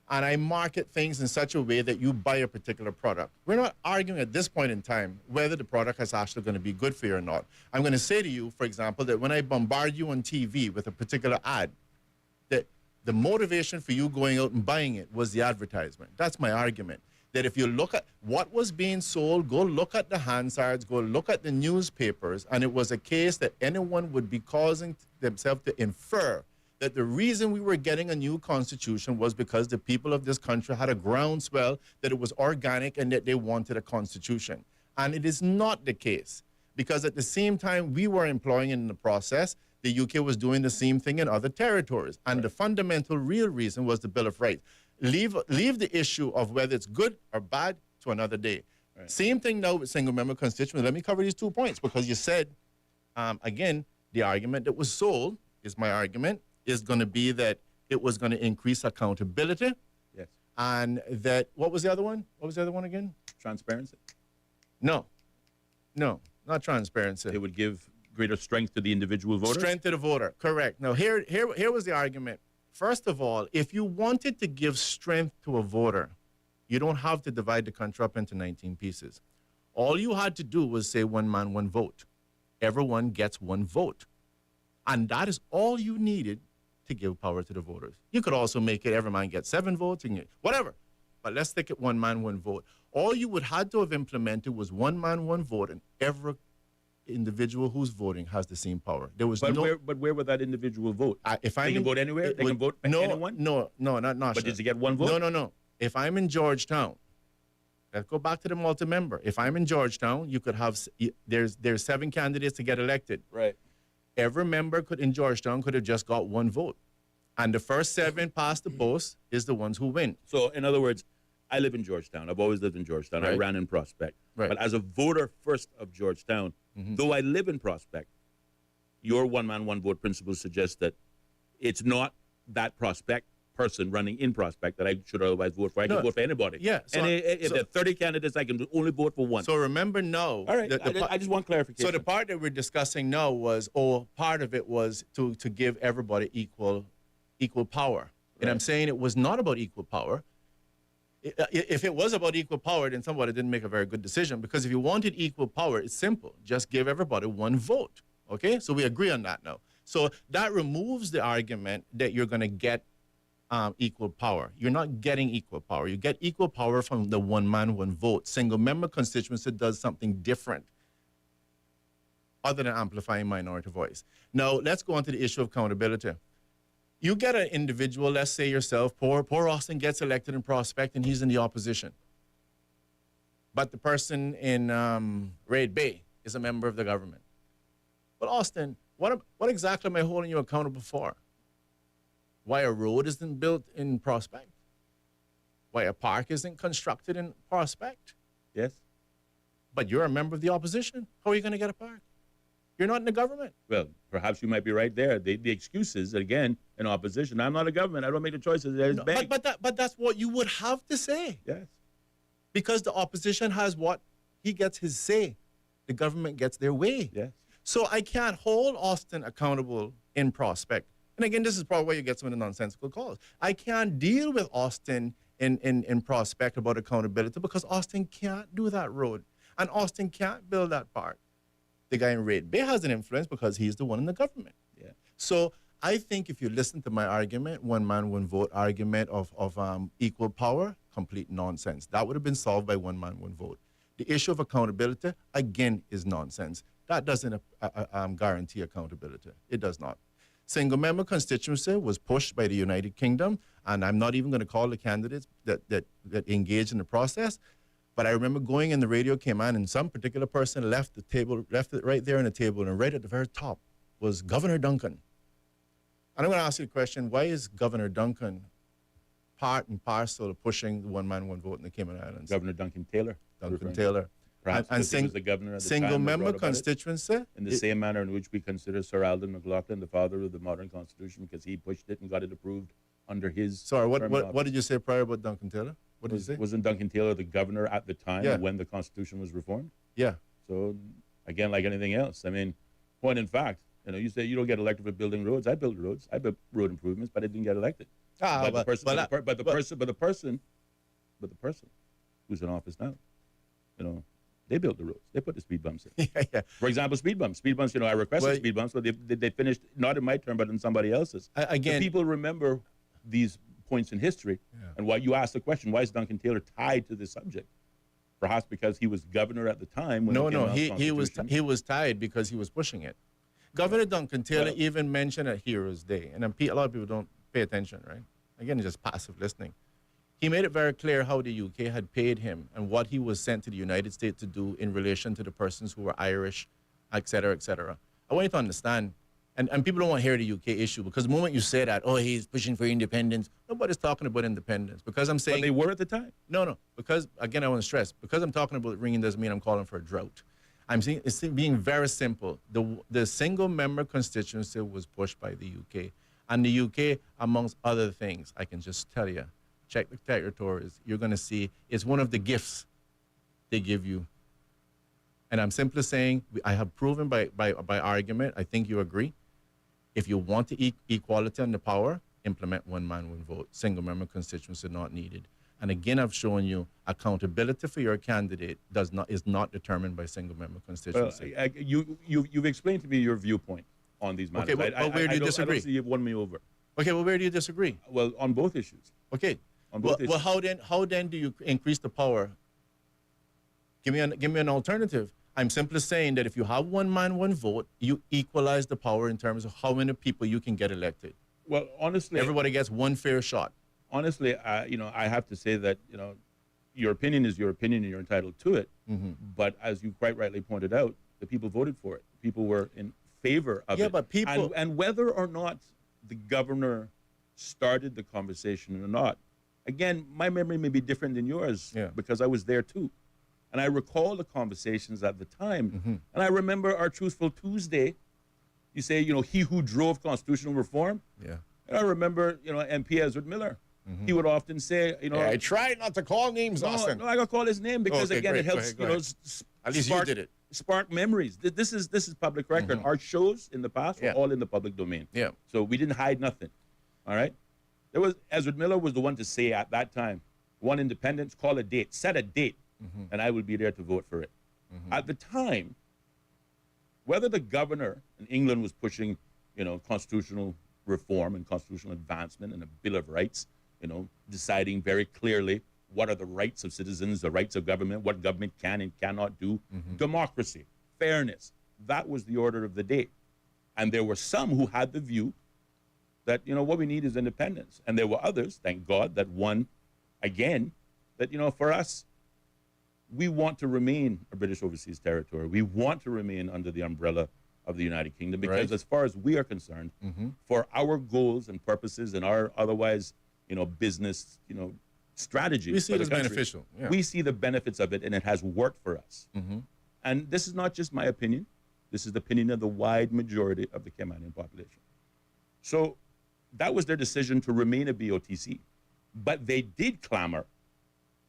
and I market things in such a way that you buy a particular product. We're not arguing at this point in time whether the product is actually going to be good for you or not. I'm going to say to you, for example, that when I bombard you on TV with a particular ad, that the motivation for you going out and buying it was the advertisement. That's my argument. That if you look at what was being sold, go look at the Hansards, go look at the newspapers, and it was a case that anyone would be causing themselves to infer that the reason we were getting a new constitution was because the people of this country had a groundswell that it was organic and that they wanted a constitution. And it is not the case, because at the same time we were employing it in the process, the UK was doing the same thing in other territories. And the fundamental real reason was the Bill of Rights. Leave the issue of whether it's good or bad to another day. Right. Same thing now with single-member constituency. Let me cover these 2 points, because you said, again, the argument that was sold is my argument, is going to be that it was going to increase accountability. Yes. And that, what was the other one? What was the other one again? Transparency. No, not transparency. It would give greater strength to the individual voter? Strength to the voter, correct. Now, here was the argument. First of all, if you wanted to give strength to a voter, you don't have to divide the country up into 19 pieces. All you had to do was say one man, one vote. Everyone gets one vote. And that is all you needed to give power to the voters. You could also make it every man gets 7 votes, whatever. But let's stick it one man, one vote. All you would have to have implemented was one man, one vote, and every individual who's voting has the same power. There was where would that individual vote? If they can vote anywhere? They can vote anyone? No, not But does he get one vote? No. If I'm in Georgetown, let's go back to the multi-member. If I'm in Georgetown, you could have, there's 7 candidates to get elected. Right. Every member in Georgetown could have just got 1 vote. And the first 7 past the post is the ones who win. So, in other words, I live in Georgetown. I've always lived in Georgetown. Right. I ran in Prospect. Right. But as a voter first of Georgetown, though I live in Prospect, your one man, one vote principle suggests that it's not that Prospect person running in Prospect that I should otherwise vote for. I can vote for anybody. Yeah. So, if there are 30 candidates, I can only vote for 1. So remember now. All right. I just want clarification. So the part that we're discussing now was, part of it was to give everybody equal power. And I'm saying it was not about equal power. If it was about equal power, then somebody didn't make a very good decision, because if you wanted equal power, it's simple. Just give everybody 1 vote. Okay? So we agree on that now. So that removes the argument that you're going to get equal power. You're not getting equal power. You get equal power from the one man, one vote. Single member constituency does something different other than amplifying minority voice. Now, let's go on to the issue of accountability. You get an individual, let's say yourself, poor Austin gets elected in Prospect and he's in the opposition. But the person in Red Bay is a member of the government. But Austin, what exactly am I holding you accountable for? Why a road isn't built in Prospect? Why a park isn't constructed in Prospect? Yes. But you're a member of the opposition. How are you going to get a park? You're not in the government. Well, perhaps you might be right there. The excuse is, again, in opposition. I'm not a government. I don't make the choices. No, but that's what you would have to say. Yes. Because the opposition has what? He gets his say. The government gets their way. Yes. So I can't hold Austin accountable in Prospect. And again, this is probably where you get some of the nonsensical calls. I can't deal with Austin in Prospect about accountability, because Austin can't do that road. And Austin can't build that park. The guy in Red Bay has an influence because he's the one in the government. Yeah. So I think if you listen to my argument, one man, one vote argument of equal power, complete nonsense. That would have been solved by one man, one vote. The issue of accountability, again, is nonsense. That doesn't guarantee accountability. It does not. Single-member constituency was pushed by the United Kingdom, and I'm not even going to call the candidates that engaged in the process. But I remember going and the radio came on, and some particular person left it right there on the table, and right at the very top was Governor Duncan. And I'm going to ask you a question: why is Governor Duncan part and parcel of pushing the one man, one vote in the Cayman Islands? Governor Duncan Taylor. Duncan Taylor. Perhaps and because he was the governor at the time. single and member brought about it. constituency. In the same manner in which we consider Sir Alden McLaughlin the father of the modern Constitution because he pushed it and got it approved under his. Sorry, term of what office. did you say prior about Duncan Taylor? What did you say? Wasn't Duncan Taylor the governor at the time Yeah. when the Constitution was reformed? Yeah. So again, like anything else, I mean, point in fact, you say you don't get elected for building roads. I built roads. I built road improvements, but I didn't get elected. But the person who's in office now, they built the roads. They put the speed bumps in. Yeah. For example, speed bumps. Speed bumps, I requested speed bumps, but they finished not in my term, but in somebody else's. Again, the people remember these points in history, and why you asked the question, why is Duncan Taylor tied to this subject? Perhaps because he was governor at the time. When he was tied because he was pushing it. Governor Duncan Taylor even mentioned at Heroes Day, and a lot of people don't pay attention, right? Again, it's just passive listening. He made it very clear how the UK had paid him and what he was sent to the United States to do in relation to the persons who were Irish, et cetera, et cetera. I want you to understand, and people don't want to hear the UK issue, because the moment you say that, he's pushing for independence, nobody's talking about independence. Because I'm saying... But they were at the time. No. Because, again, I want to stress, because I'm talking about ringing doesn't mean I'm calling for a drought. I'm saying it's being very simple. The single-member constituency was pushed by the UK. And the UK, amongst other things, I can just tell you, check the territories, you're going to see it's one of the gifts they give you. And I'm simply saying, I have proven by argument, I think you agree, if you want the equality and the power, implement one man, one vote. Single member constituency not needed. And again, I've shown you accountability for your candidate is not determined by single member constituency. Well, you've explained to me your viewpoint on these matters. Okay, but where do you disagree? I don't see you've won me over. Okay, well, where do you disagree? Well, on both issues. Okay. On both issues. Well, how then do you increase the power? Give me an alternative. I'm simply saying that if you have one man, one vote, you equalize the power in terms of how many people you can get elected. Well, honestly, everybody gets one fair shot. Honestly, I have to say that your opinion is your opinion and you're entitled to it. Mm-hmm. But as you quite rightly pointed out, the people voted for it. People were in favor of it. Yeah, but people and whether or not the governor started the conversation or not, again, my memory may be different than yours because I was there too. And I recall the conversations at the time. Mm-hmm. And I remember our Truthful Tuesday. You say, he who drove constitutional reform. Yeah. And I remember, MP Ezra Miller. Mm-hmm. He would often say, I try not to call names, Austin. No, I got to call his name because, again, it helps, Go ahead. At least you did it. Spark memories. This is public record. Mm-hmm. Our shows in the past were all in the public domain. Yeah. So we didn't hide nothing. All right? Ezra Miller was the one to say at that time, one independence, call a date, set a date, and I will be there to vote for it. Mm-hmm. At the time, whether the governor in England was pushing, constitutional reform and constitutional advancement and a Bill of Rights, deciding very clearly what are the rights of citizens, the rights of government, what government can and cannot do, democracy, fairness, that was the order of the day. And there were some who had the view that, what we need is independence. And there were others, thank God, that won again, that, for us, we want to remain a British overseas territory. We want to remain under the umbrella of the United Kingdom because as far as we are concerned, for our goals and purposes and our otherwise, business, strategy. We see it as beneficial. Yeah. We see the benefits of it and it has worked for us. And this is not just my opinion. This is the opinion of the wide majority of the Caymanian population. So that was their decision to remain a BOTC. But they did clamor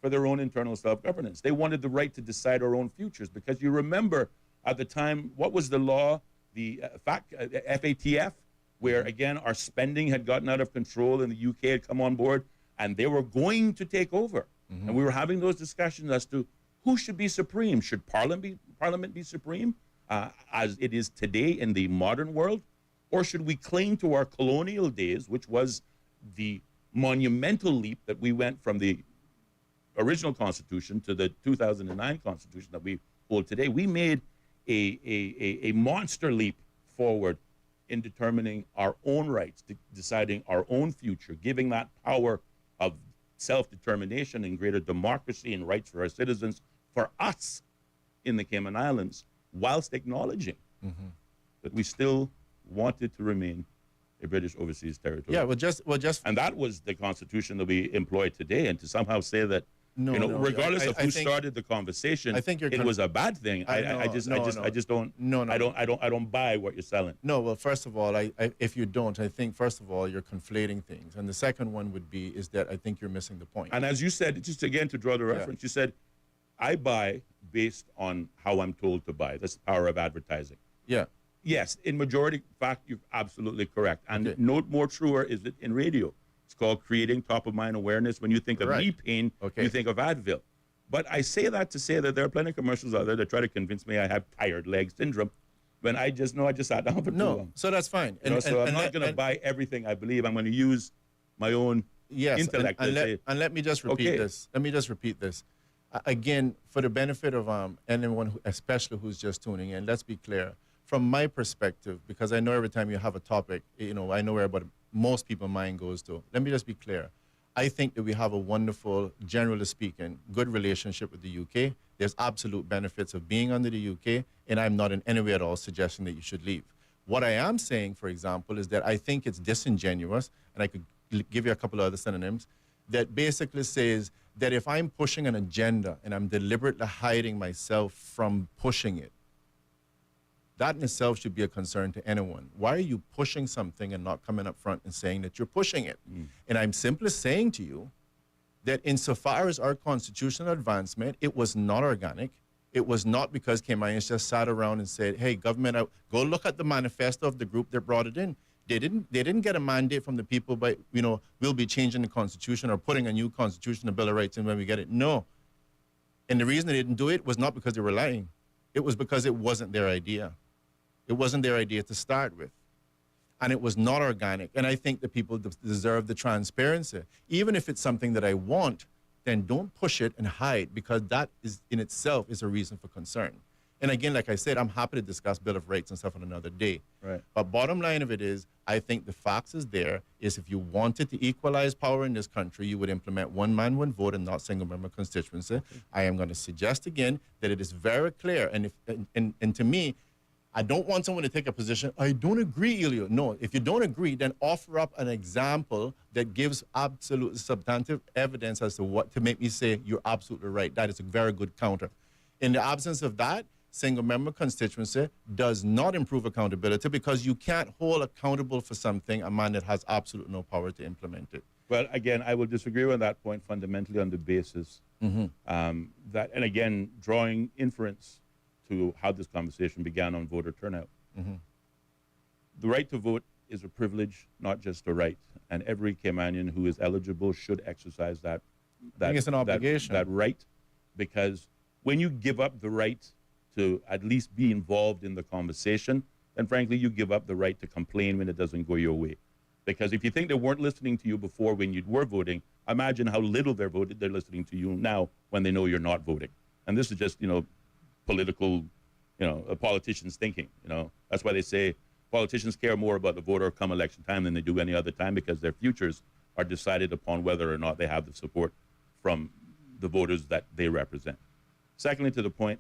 for their own internal self-governance. They wanted the right to decide our own futures because you remember at the time, what was the law? The FATF, where again, our spending had gotten out of control and the UK had come on board and they were going to take over. And we were having those discussions as to who should be supreme. Should Parliament be supreme as it is today in the modern world? Or should we cling to our colonial days, which was the monumental leap that we went from the original Constitution to the 2009 Constitution that we hold today? We made a monster leap forward in determining our own rights, deciding our own future, giving that power of self-determination and greater democracy and rights for our citizens, for us in the Cayman Islands, whilst acknowledging that we still wanted to remain a British overseas territory. Yeah, well, just and that was the Constitution that we employ today. And to somehow say that No, you know, no, regardless of who think, started the conversation, I think it was a bad thing. I just don't. No, no. I don't buy what you're selling. No, well, first of all, if you don't, I think first of all you're conflating things, and the second one would be is that I think you're missing the point. And as you said, just again to draw the reference, you said, I buy based on how I'm told to buy. That's the power of advertising. Yeah. Yes, in majority fact, you're absolutely correct. And no more truer is it in radio. It's called creating top-of-mind awareness. When you think of knee pain, you think of Advil. But I say that to say that there are plenty of commercials out there that try to convince me I have tired leg syndrome, when I just know I just sat down for too long. So that's fine. I'm not going to buy everything I believe. I'm going to use my own intellect. And let me just repeat this. Let me just repeat this. Again, for the benefit of anyone, especially who's just tuning in, let's be clear. From my perspective, because I know every time you have a topic, you know, I know where most people's mind goes to. Let me just be clear. I think that we have a wonderful, generally speaking, good relationship with the UK. There's absolute benefits of being under the UK, and I'm not in any way at all suggesting that you should leave. What I am saying, for example, is that I think it's disingenuous, and I could give you a couple of other synonyms, that basically says that if I'm pushing an agenda and I'm deliberately hiding myself from pushing it, that in itself should be a concern to anyone. Why are you pushing something and not coming up front and saying that you're pushing it? And I'm simply saying to you that insofar as our constitutional advancement, it was not organic. It was not because Kenyans just sat around and said, hey, government, go look at the manifesto of the group that brought it in. They didn't get a mandate from the people by, you know, we'll be changing the constitution or putting a new constitution, a Bill of Rights in when we get it. No. And the reason they didn't do it was not because they were lying. It was because it wasn't their idea. It wasn't their idea to start with. And it was not organic. And I think that people deserve the transparency. Even if it's something that I want, then don't push it and hide, because that is in itself is a reason for concern. And again, like I said, I'm happy to discuss Bill of Rights and stuff on another day. Right. But bottom line of it is, I think the facts is there, is if you wanted to equalize power in this country, you would implement one man, one vote and not single member constituency. Okay. I am going to suggest again that it is very clear. And to me, I don't want someone to take a position, I don't agree, Ellio. No, if you don't agree, then offer up an example that gives absolute substantive evidence as to what to make me say you're absolutely right. That is a very good counter. In the absence of that, single member constituency does not improve accountability, because you can't hold accountable for something a man that has absolutely no power to implement it. Well, again, I will disagree on that point fundamentally on the basis that, and again, drawing inference to how this conversation began on voter turnout. The right to vote is a privilege, not just a right. And every Caymanian who is eligible should exercise that I think it's an obligation. That right, because when you give up the right to at least be involved in the conversation, then frankly, you give up the right to complain when it doesn't go your way. Because if you think they weren't listening to you before when you were voting, imagine how little they're listening to you now when they know you're not voting. And this is just, you know, political, you know, politicians thinking, you know. That's why they say politicians care more about the voter come election time than they do any other time, because their futures are decided upon whether or not they have the support from the voters that they represent. Secondly, to the point,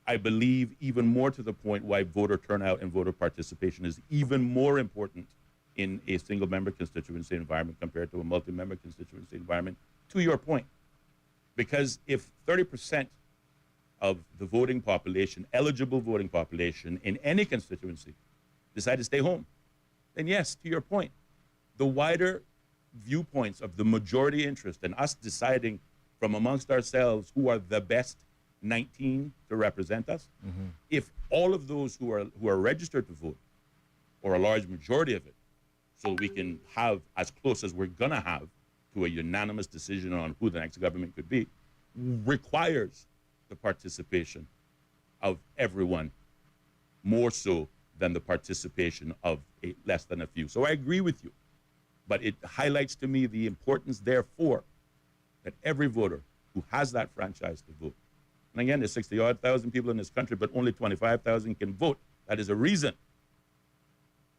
I believe even more to the point why voter turnout and voter participation is even more important in a single-member constituency environment compared to a multi-member constituency environment, to your point. Because if 30% of the voting population, eligible voting population in any constituency, decide to stay home, then yes, to your point, the wider viewpoints of the majority interest and us deciding from amongst ourselves who are the best 19 to represent us, if all of those who are registered to vote, or a large majority of it, so we can have as close as we're gonna have to a unanimous decision on who the next government could be, requires the participation of everyone more so than the participation of less than a few. So I agree with you, but it highlights to me the importance, therefore, that every voter who has that franchise to vote, and again, there's 60-odd thousand people in this country, but only 25,000 can vote. That is a reason.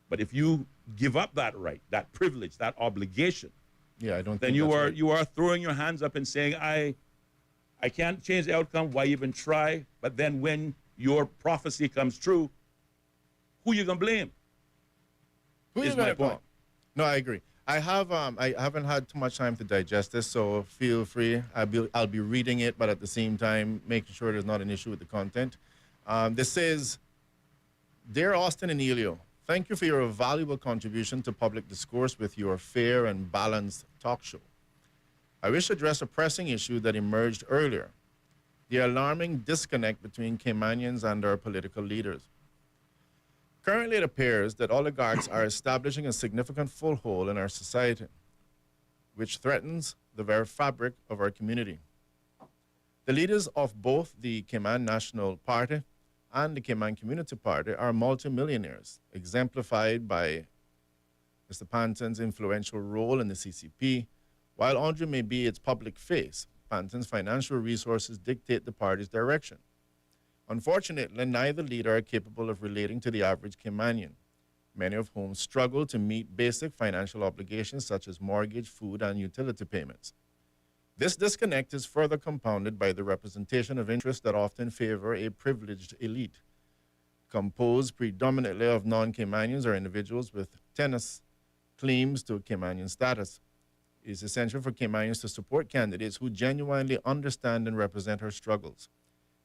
But if you give up that right, that privilege, that obligation, then you are throwing your hands up and saying, I can't change the outcome, why even try? But then when your prophecy comes true, who you gonna blame? Who is my point? No, I agree. I haven't had too much time to digest this, so feel free. I'll be reading it, but at the same time, making sure there's not an issue with the content. This says, Dear Austin and Ellio, thank you for your valuable contribution to public discourse with your fair and balanced talk show. I wish to address a pressing issue that emerged earlier, the alarming disconnect between Caymanians and our political leaders. Currently, it appears that oligarchs are establishing a significant foothold in our society, which threatens the very fabric of our community. The leaders of both the Cayman National Party and the Cayman Community Party are multimillionaires, exemplified by Mr. Panton's influential role in the CCP. While Andre may be its public face, Panton's financial resources dictate the party's direction. Unfortunately, neither leader are capable of relating to the average Caymanian, many of whom struggle to meet basic financial obligations such as mortgage, food, and utility payments. This disconnect is further compounded by the representation of interests that often favor a privileged elite, composed predominantly of non-Caymanians or individuals with tenuous claims to Caymanian status. It is essential for Caymanians to support candidates who genuinely understand and represent our struggles.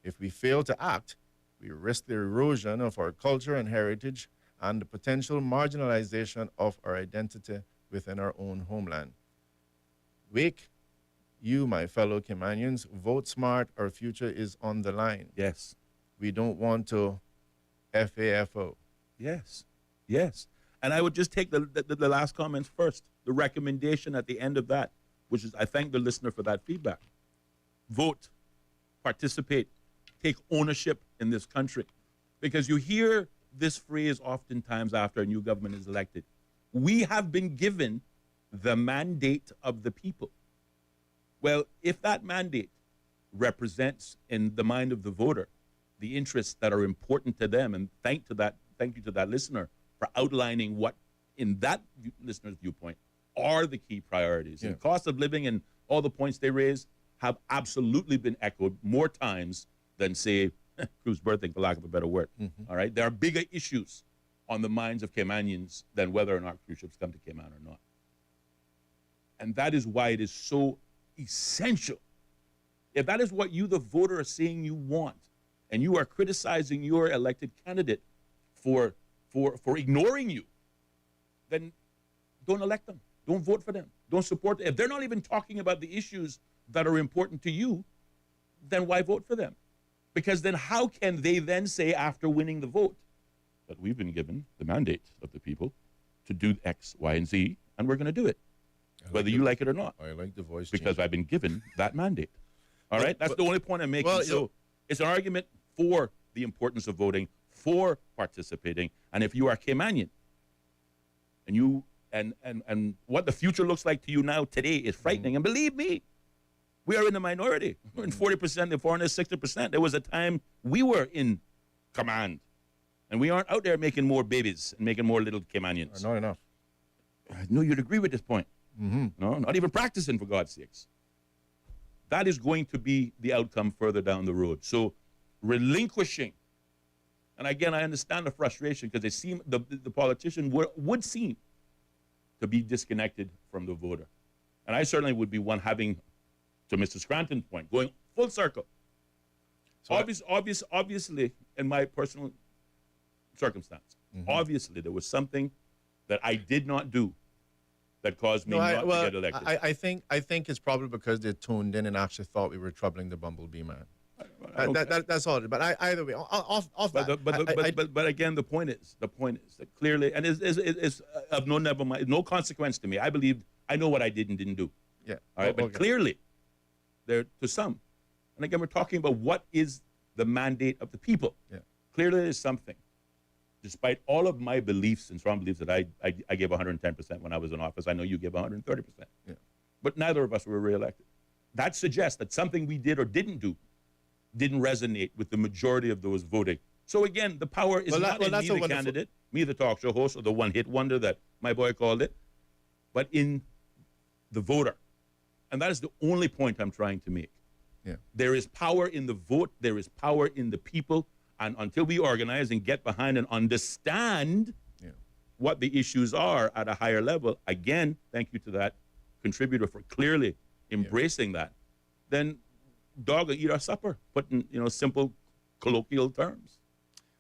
If we fail to act, we risk the erosion of our culture and heritage and the potential marginalization of our identity within our own homeland. Wake, you, my fellow Caymanians, vote smart. Our future is on the line. Yes. We don't want to FAFO. Yes. Yes. And I would just take the last comments first. The recommendation at the end of that, which is I thank the listener for that feedback. Vote, participate, take ownership in this country. Because you hear this phrase oftentimes after a new government is elected. We have been given the mandate of the people. Well, if that mandate represents in the mind of the voter the interests that are important to them, and thank you to that listener for outlining what, in that listener's viewpoint, are the key priorities. Yeah. And cost of living and all the points they raise have absolutely been echoed more times than, say, cruise berthing, for lack of a better word. Mm-hmm. All right? There are bigger issues on the minds of Caymanians than whether or not cruise ships come to Cayman or not. And that is why it is so essential. If that is what you, the voter, are saying you want, and you are criticizing your elected candidate for ignoring you, then don't elect them. Don't vote for them. Don't support them. If they're not even talking about the issues that are important to you, then why vote for them? Because then how can they then say after winning the vote that we've been given the mandate of the people to do X, Y, and Z, and we're going to do it, whether you like it or not. I like the voice because change. I've been given that mandate. All right? That's the only point I'm making. Well, so it's an argument for the importance of voting, for participating, and if you are Caymanian, and you and what the future looks like to you now today is frightening. And believe me, we are in the minority. We're in 40%, the foreigners 60%. There was a time we were in command, and we aren't out there making more babies and making more little Caymanians. Not enough. I know you'd agree with this point. Mm-hmm. No, not even practicing, for God's sakes. That is going to be the outcome further down the road. So relinquishing, and again, I understand the frustration because they seem the politician would seem to be disconnected from the voter. And I certainly would be one having, to Mr. Scranton's point, going full circle. So obviously, in my personal circumstance, obviously there was something that I did not do that caused me not to get elected. I think it's probably because they tuned in and actually thought we were troubling the bumblebee man. That's all. But either way, but again, the point is that clearly, and is of no consequence to me. I believe I know what I did and didn't do. Yeah. All right. But clearly, there to some, and again, we're talking about what is the mandate of the people. Yeah. Clearly, there's something. Despite all of my beliefs and strong beliefs that I gave 110% when I was in office, I know you gave 130%. Yeah. But neither of us were reelected. That suggests that something we did or didn't do didn't resonate with the majority of those voting. So again, the power is not in me, the candidate, me, the talk show host, or the one-hit wonder that my boy called it, but in the voter. And that is the only point I'm trying to make. Yeah. There is power in the vote. There is power in the people. And until we organize and get behind and understand what the issues are at a higher level, again, thank you to that contributor for clearly embracing that, then dog will eat our supper, put in, simple colloquial terms.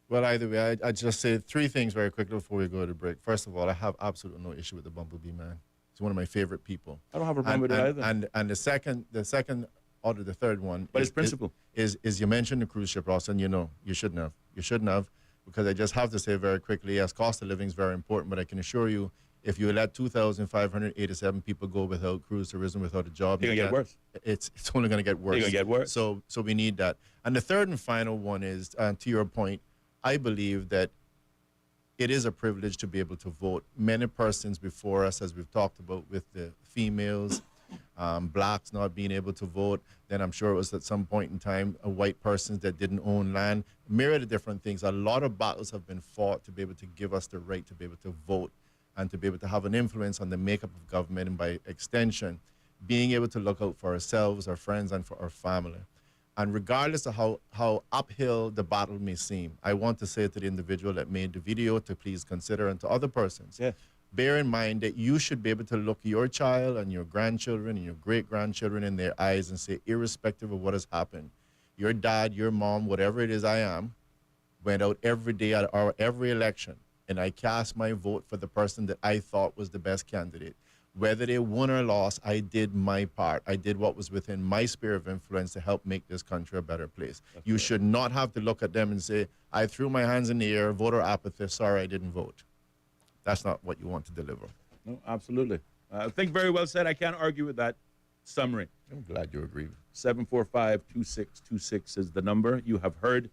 Well, either way, I just say three things very quickly before we go to break. First of all, I have absolutely no issue with the Bumblebee Man. He's one of my favorite people. I don't have a problem with it either. And the second, or the third one, but it's principle. Is you mentioned the cruise ship, Ross, and you shouldn't have. You shouldn't have, because I just have to say very quickly, yes, cost of living is very important, but I can assure you, if you let 2,587 people go without cruise tourism, without a job, it's going to get worse. It's only going to get worse. It's going to get worse. So we need that. And the third and final one is, to your point, I believe that it is a privilege to be able to vote. Many persons before us, as we've talked about with the females, blacks not being able to vote, then I'm sure it was at some point in time white persons that didn't own land, myriad of different things. A lot of battles have been fought to be able to give us the right to be able to vote and to be able to have an influence on the makeup of government, and by extension, being able to look out for ourselves, our friends, and for our family. And regardless of how uphill the battle may seem, I want to say to the individual that made the video to please consider, and to other persons, bear in mind that you should be able to look your child and your grandchildren and your great-grandchildren in their eyes and say, irrespective of what has happened, your dad, your mom, whatever it is I am, went out every day at every election, and I cast my vote for the person that I thought was the best candidate. Whether they won or lost, I did my part. I did what was within my sphere of influence to help make this country a better place. You should not have to look at them and say, I threw my hands in the air, voter apathy, sorry, I didn't vote. That's not what you want to deliver. No, absolutely. I think very well said. I can't argue with that summary. I'm glad you agree. 745-2626 is the number. You have heard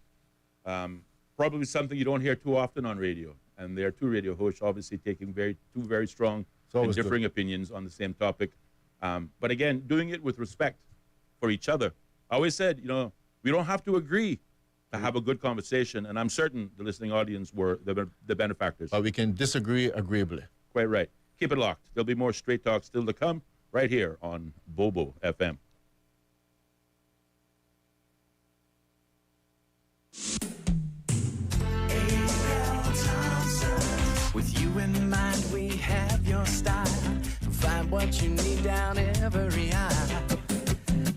probably something you don't hear too often on radio. And there are two radio hosts obviously taking two very strong and differing opinions on the same topic. But again, doing it with respect for each other. I always said, we don't have to agree to have a good conversation, and I'm certain the listening audience were the benefactors. But we can disagree agreeably. Quite right. Keep it locked. There'll be more Straight Talk still to come right here on Bobo FM. With you in mind, we have your style. Find what you need down every aisle.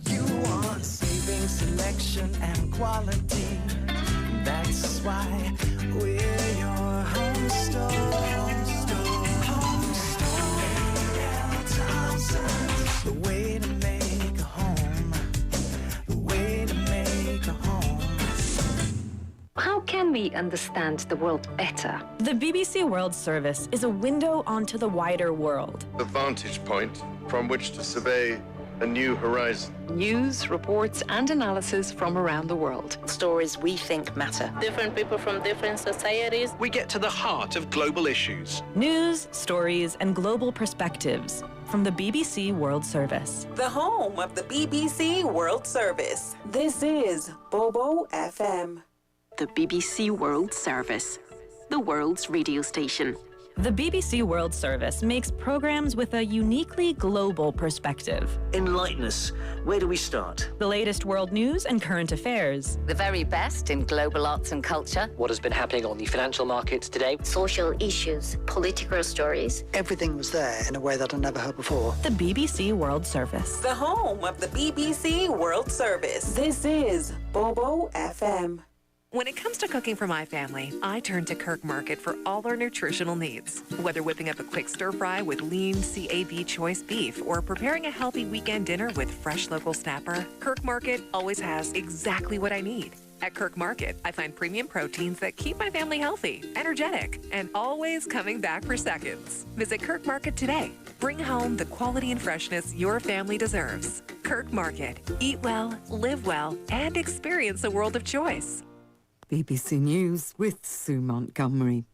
You want saving, selection, and quality. That's why we're your home store. Home store. The way to make a home. The way to make a home. How can we understand the world better? The BBC World Service is a window onto the wider world. A vantage point from which to survey a new horizon. News, reports, and analysis from around the world. Stories we think matter. Different people from different societies. We get to the heart of global issues. News, stories, and global perspectives from the BBC World Service. The home of the BBC World Service. This is Bobo FM. The BBC World Service, the world's radio station. The BBC World Service makes programs with a uniquely global perspective. Enlighten us. Where do we start? The latest world news and current affairs. The very best in global arts and culture. What has been happening on the financial markets today. Social issues, political stories. Everything was there in a way that I never heard before. The BBC World Service. The home of the BBC World Service. This is Bobo FM. When it comes to cooking for my family, I turn to Kirk Market for all our nutritional needs. Whether whipping up a quick stir fry with lean CAB choice beef or preparing a healthy weekend dinner with fresh local snapper, Kirk Market always has exactly what I need. At Kirk Market, I find premium proteins that keep my family healthy, energetic, and always coming back for seconds. Visit Kirk Market today. Bring home the quality and freshness your family deserves. Kirk Market. Eat well, live well, and experience a world of choice. BBC News with Sue Montgomery.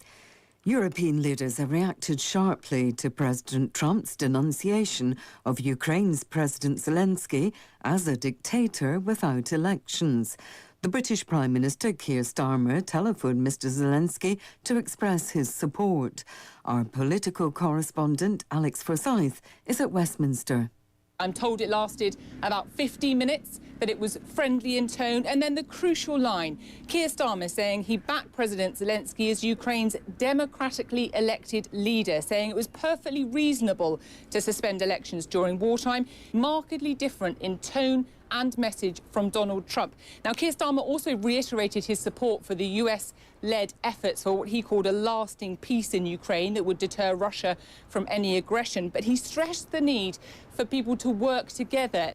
European leaders have reacted sharply to President Trump's denunciation of Ukraine's President Zelensky as a dictator without elections. The British Prime Minister Keir Starmer telephoned Mr Zelensky to express his support. Our political correspondent Alex Forsyth is at Westminster. I'm told it lasted about 15 minutes, that it was friendly in tone, and then the crucial line, Keir Starmer saying he backed President Zelensky as Ukraine's democratically elected leader, saying it was perfectly reasonable to suspend elections during wartime, markedly different in tone and message from Donald Trump. Now, Keir Starmer also reiterated his support for the US-led efforts for what he called a lasting peace in Ukraine that would deter Russia from any aggression. But he stressed the need for people to work together.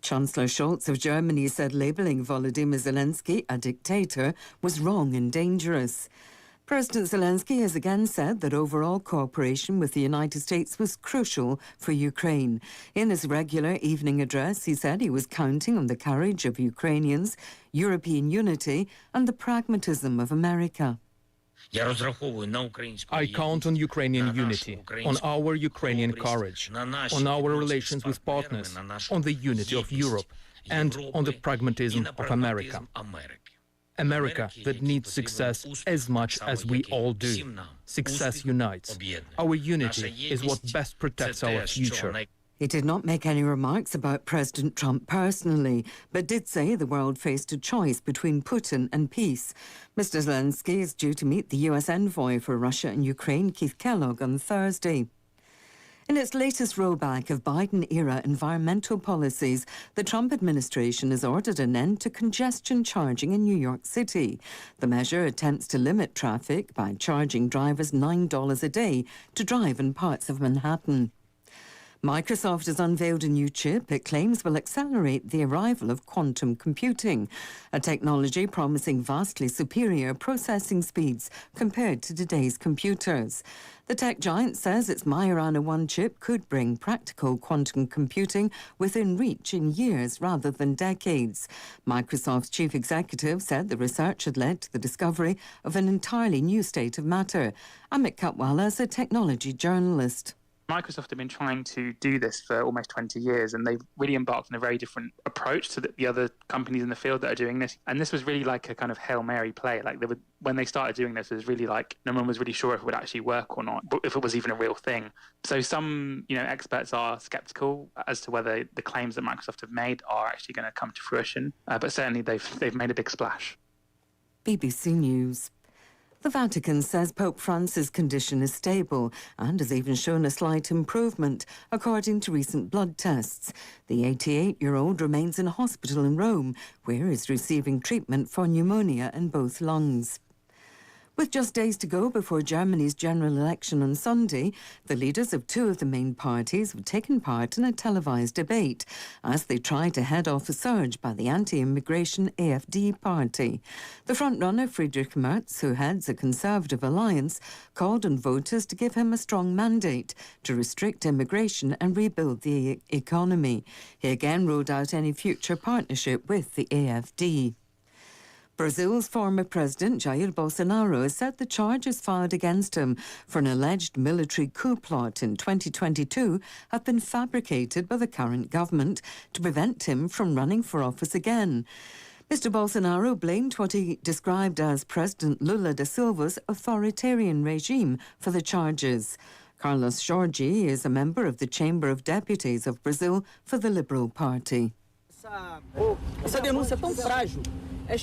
Chancellor Scholz of Germany said labelling Volodymyr Zelensky a dictator was wrong and dangerous. President Zelensky has again said that overall cooperation with the United States was crucial for Ukraine. In his regular evening address, he said he was counting on the courage of Ukrainians, European unity and the pragmatism of America. I count on Ukrainian unity, on our Ukrainian courage, on our relations with partners, on the unity of Europe, and on the pragmatism of America. America that needs success as much as we all do. Success unites. Our unity is what best protects our future. He did not make any remarks about President Trump personally, but did say the world faced a choice between Putin and peace. Mr. Zelensky is due to meet the US envoy for Russia and Ukraine, Keith Kellogg, on Thursday. In its latest rollback of Biden-era environmental policies, the Trump administration has ordered an end to congestion charging in New York City. The measure attempts to limit traffic by charging drivers $9 a day to drive in parts of Manhattan. Microsoft has unveiled a new chip it claims will accelerate the arrival of quantum computing, a technology promising vastly superior processing speeds compared to today's computers. The tech giant says its Majorana 1 chip could bring practical quantum computing within reach in years rather than decades. Microsoft's chief executive said the research had led to the discovery of an entirely new state of matter. Amit Katwala is a technology journalist. Microsoft have been trying to do this for almost 20 years, and they've really embarked on a very different approach to the other companies in the field that are doing this. And this was really like a kind of Hail Mary play. Like when they started doing this, it was really like no one was really sure if it would actually work or not, but if it was even a real thing. So some, experts are skeptical as to whether the claims that Microsoft have made are actually going to come to fruition. But certainly they've made a big splash. BBC News. The Vatican says Pope Francis' condition is stable and has even shown a slight improvement, according to recent blood tests. The 88-year-old remains in hospital in Rome, where he is receiving treatment for pneumonia in both lungs. With just days to go before Germany's general election on Sunday, the leaders of two of the main parties have taken part in a televised debate as they try to head off a surge by the anti-immigration AfD party. The frontrunner Friedrich Merz, who heads a conservative alliance, called on voters to give him a strong mandate to restrict immigration and rebuild the economy. He again ruled out any future partnership with the AfD. Brazil's former president, Jair Bolsonaro, has said the charges filed against him for an alleged military coup plot in 2022 have been fabricated by the current government to prevent him from running for office again. Mr. Bolsonaro blamed what he described as President Lula da Silva's authoritarian regime for the charges. Carlos Jorge is a member of the Chamber of Deputies of Brazil for the Liberal Party.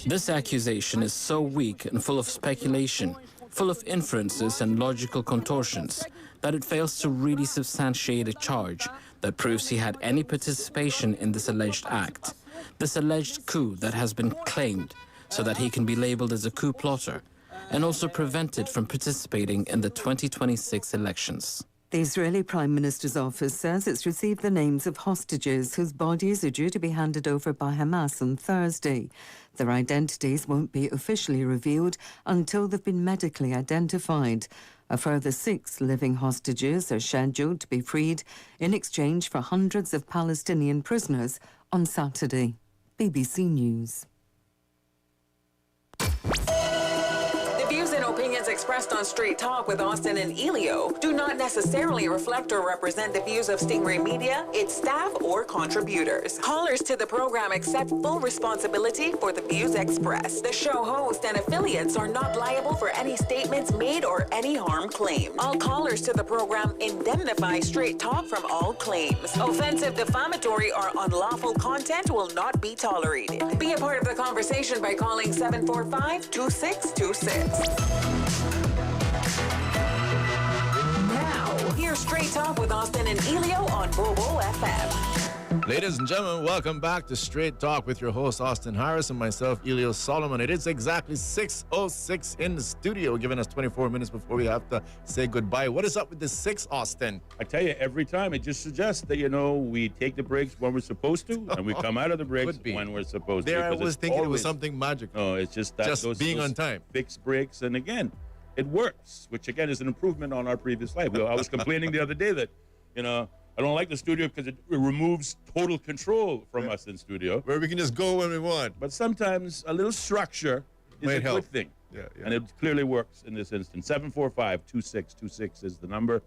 This accusation is so weak and full of speculation, full of inferences and logical contortions, that it fails to really substantiate a charge that proves he had any participation in this alleged act, this alleged coup that has been claimed so that he can be labeled as a coup plotter and also prevented from participating in the 2026 elections. The Israeli Prime Minister's office says it's received the names of hostages whose bodies are due to be handed over by Hamas on Thursday. Their identities won't be officially revealed until they've been medically identified. A further 6 living hostages are scheduled to be freed in exchange for hundreds of Palestinian prisoners on Saturday. BBC News. The views and opinions Opinions expressed on Straight Talk with Austin and Ellio do not necessarily reflect or represent the views of Stingray Media, its staff, or contributors. Callers to the program accept full responsibility for the views expressed. The show host and affiliates are not liable for any statements made or any harm claimed. All callers to the program indemnify Straight Talk from all claims. Offensive, defamatory, or unlawful content will not be tolerated. Be a part of the conversation by calling 745-2626. Now, here's Straight Talk with Austin and Ellio on Bobo FM. Ladies and gentlemen, welcome back to Straight Talk with your host, Austin Harris, and myself, Ellio Solomon. It is exactly 6:06 in the studio, giving us 24 minutes before we have to say goodbye. What is up with the 6, Austin? I tell you, every time it just suggests that, we take the breaks when we're supposed to, and we come out of the breaks when we're supposed to. There I was thinking it was something magical. No, it's just that just being on time. Fixed breaks, and again, it works, which again is an improvement on our previous life. I was complaining the other day that, I don't like the studio because it removes total control from us in studio. Where we can just go when we want. But sometimes a little structure is a good thing. Yeah. And it clearly works in this instance. 745-2626 is the number.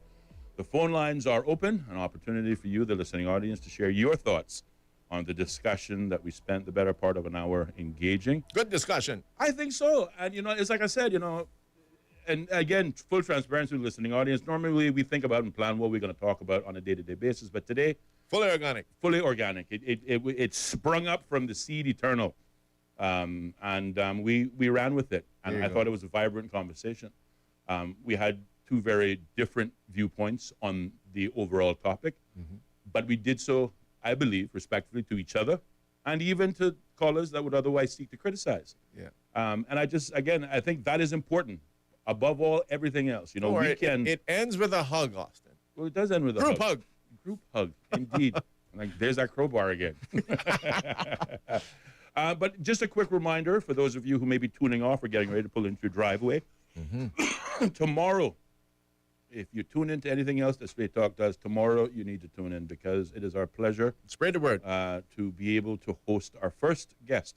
The phone lines are open, an opportunity for you, the listening audience, to share your thoughts on the discussion that we spent the better part of an hour engaging. Good discussion. I think so. And, it's like I said, and again, full transparency to the listening audience. Normally, we think about and plan what we're going to talk about on a day-to-day basis, but today, fully organic. Fully organic. It sprung up from the seed eternal, and we ran with it, and I thought it was a vibrant conversation. We had two very different viewpoints on the overall topic, but we did so, I believe, respectfully to each other, and even to callers that would otherwise seek to criticize. Yeah. And I think that is important. Above all, everything else. It ends with a hug, Austin. Well, it does end with a group hug. Group hug, indeed. There's that crowbar again. But just a quick reminder for those of you who may be tuning off or getting ready to pull into your driveway. Tomorrow, if you tune into anything else that Straight Talk does, tomorrow you need to tune in because it is our pleasure. Spread the word. To be able to host our first guest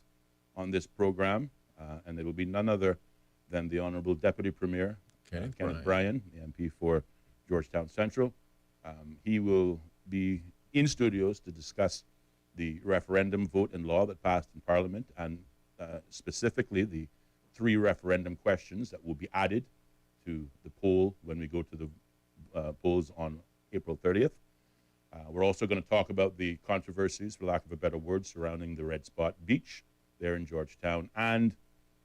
on this program, and it will be none other than the Honorable Deputy Premier, Kenneth Bryan, the MP for Georgetown Central. He will be in studios to discuss the referendum vote and law that passed in Parliament, and specifically the 3 referendum questions that will be added to the poll when we go to the polls on April 30th. We're also going to talk about the controversies, for lack of a better word, surrounding the Red Spot Beach there in Georgetown and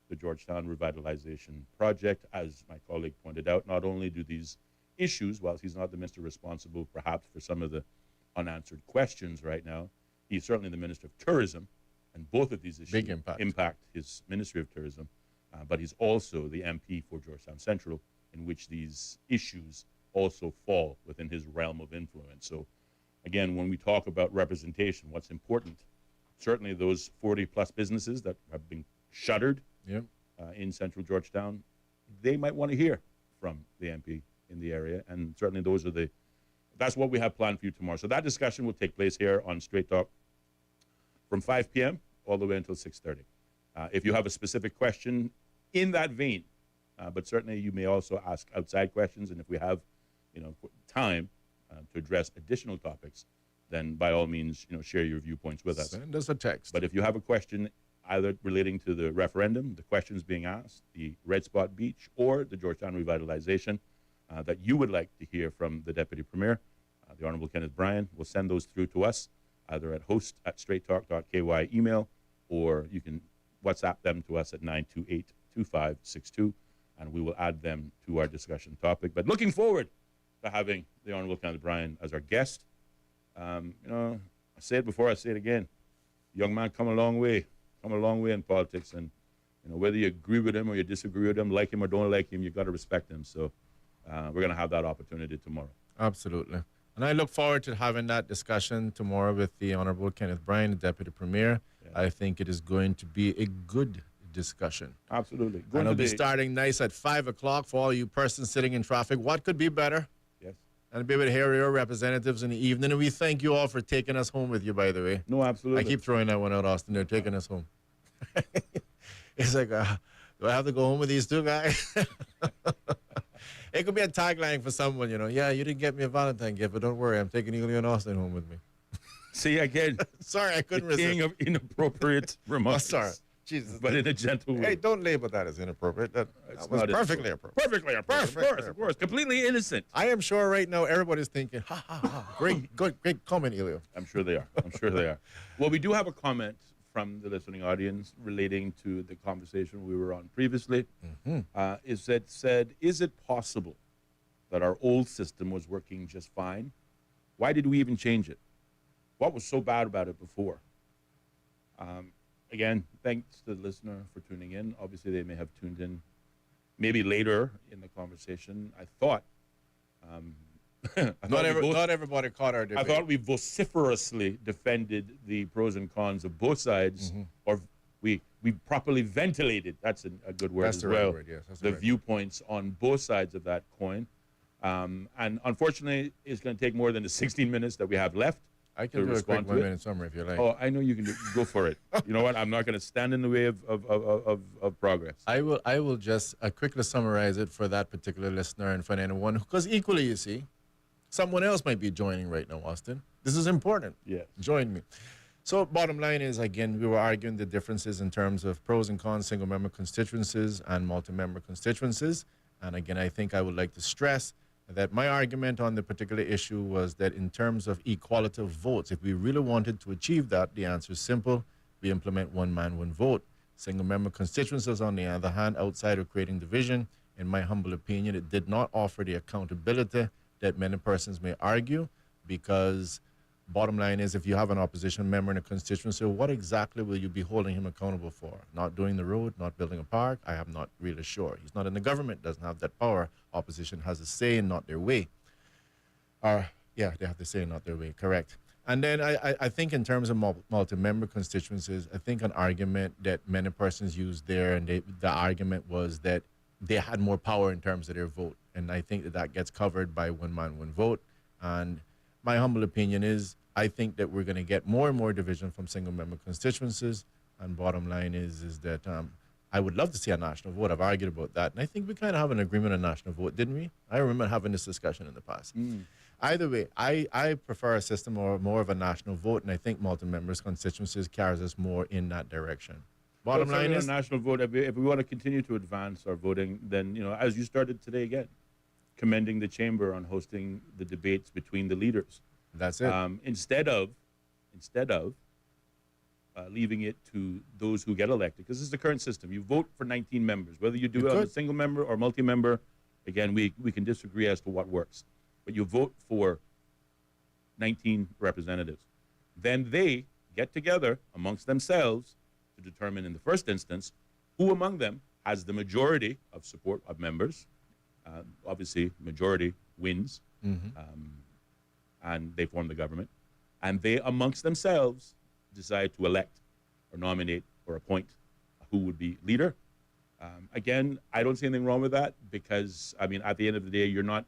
the Georgetown Revitalization Project. As my colleague pointed out, not only do these issues, while he's not the minister responsible perhaps for some of the unanswered questions right now, he's certainly the Minister of Tourism, and both of these issues impact his Ministry of Tourism, but he's also the MP for Georgetown Central, in which these issues also fall within his realm of influence. So again, when we talk about representation, what's important, certainly those 40-plus businesses that have been shuttered in central Georgetown, they might want to hear from the MP in the area, and certainly that's what we have planned for you tomorrow. So that discussion will take place here on Straight Talk from 5 p.m. all the way until 6:30. If you have a specific question in that vein, but certainly you may also ask outside questions, and if we have time to address additional topics, then by all means, share your viewpoints with us. Send us a text. But if you have a question either relating to the referendum, the questions being asked, the Red Spot Beach, or the Georgetown Revitalization that you would like to hear from the Deputy Premier, the Honorable Kenneth Bryan, will send those through to us, either at host@straighttalk.ky email, or you can WhatsApp them to us at 928-2562, and we will add them to our discussion topic. But looking forward to having the Honorable Kenneth Bryan as our guest. I say it before, I say it again. Young man come a long way in politics, and whether you agree with him or you disagree with him, like him or don't like him, you got to respect him. So we're going to have that opportunity tomorrow. Absolutely. And I look forward to having that discussion tomorrow with the Honorable Kenneth Bryan, the Deputy Premier. I think it is going to be a good discussion. Absolutely. And it'll be starting nice at 5 o'clock for all you persons sitting in traffic. What could be better? Yes. And be able to hear your representatives in the evening. And we thank you all for taking us home with you, by the way. No, absolutely. I keep throwing that one out, Austin. They're taking us home. It's like Do I have to go home with these two guys? It could be a tagline for someone, you know. Yeah, you didn't get me a Valentine gift, but don't worry, I'm taking Ellio and Austin home with me. See, again. Sorry, I couldn't the resist. king of inappropriate remarks. Oh, sorry. Jesus. But in a gentle way. Hey, don't label that as inappropriate. That was perfectly appropriate. Perfectly appropriate. Of course. Completely innocent. I am sure right now everybody's thinking, ha, ha, ha. Great comment, Ellio. I'm sure they are. Well, we do have a comment from the listening audience relating to the conversation we were on previously. Is it possible that our old system was working just fine? Why did we even change it? What was so bad about it before? Again, thanks to the listener for tuning in. Obviously, they may have tuned in maybe later in the conversation. I thought... not everybody caught our debate. I thought we vociferously defended the pros and cons of both sides, or we properly ventilated, that's a good word as well, word, yes, the viewpoints on both sides of that coin. And unfortunately, it's going to take more than the 16 minutes that we have left. I can do a quick 1 minute summary if you like. Oh, I know you can go for it. You know what? I'm not going to stand in the way of progress. I will just quickly summarize it for that particular listener and for anyone, because equally, you see, someone else might be joining right now, Austin. This is important. Yes. Join me. So bottom line is, again, we were arguing the differences in terms of pros and cons, single-member constituencies and multi-member constituencies. And again, I think I would like to stress that my argument on the particular issue was that in terms of equality of votes, if we really wanted to achieve that, the answer is simple. We implement one man, one vote. Single-member constituencies, on the other hand, outside of creating division, in my humble opinion, it did not offer the accountability that many persons may argue, because bottom line is, if you have an opposition member in a constituency, what exactly will you be holding him accountable for? Not doing the road, not building a park? I am not really sure. He's not in the government, doesn't have that power. Opposition has a say in not their way. Yeah, they have to say not their way, correct. And then I think in terms of multi-member constituencies, I think an argument that many persons used there, and the argument was that they had more power in terms of their vote. And I think that gets covered by one man, one vote. And my humble opinion is, I think that we're going to get more and more division from single-member constituencies. And bottom line is that I would love to see a national vote. I've argued about that. And I think we kind of have an agreement on national vote, didn't we? I remember having this discussion in the past. Either way, I prefer a system or more of a national vote, and I think multi-members constituencies carries us more in that direction. Bottom line is, a national vote. If we want to continue to advance our voting, then, you know, as you started today again, commending the chamber on hosting the debates between the leaders. That's it. Instead of leaving it to those who get elected, because this is the current system. You vote for 19 members, whether you do it on a single member or multi-member. Again, we can disagree as to what works, but you vote for 19 representatives. Then they get together amongst themselves to determine in the first instance who among them has the majority of support of members. Obviously, majority wins, and they form the government. And they, amongst themselves, decide to elect or nominate or appoint who would be leader. Again, I don't see anything wrong with that, because, I mean, at the end of the day, you're not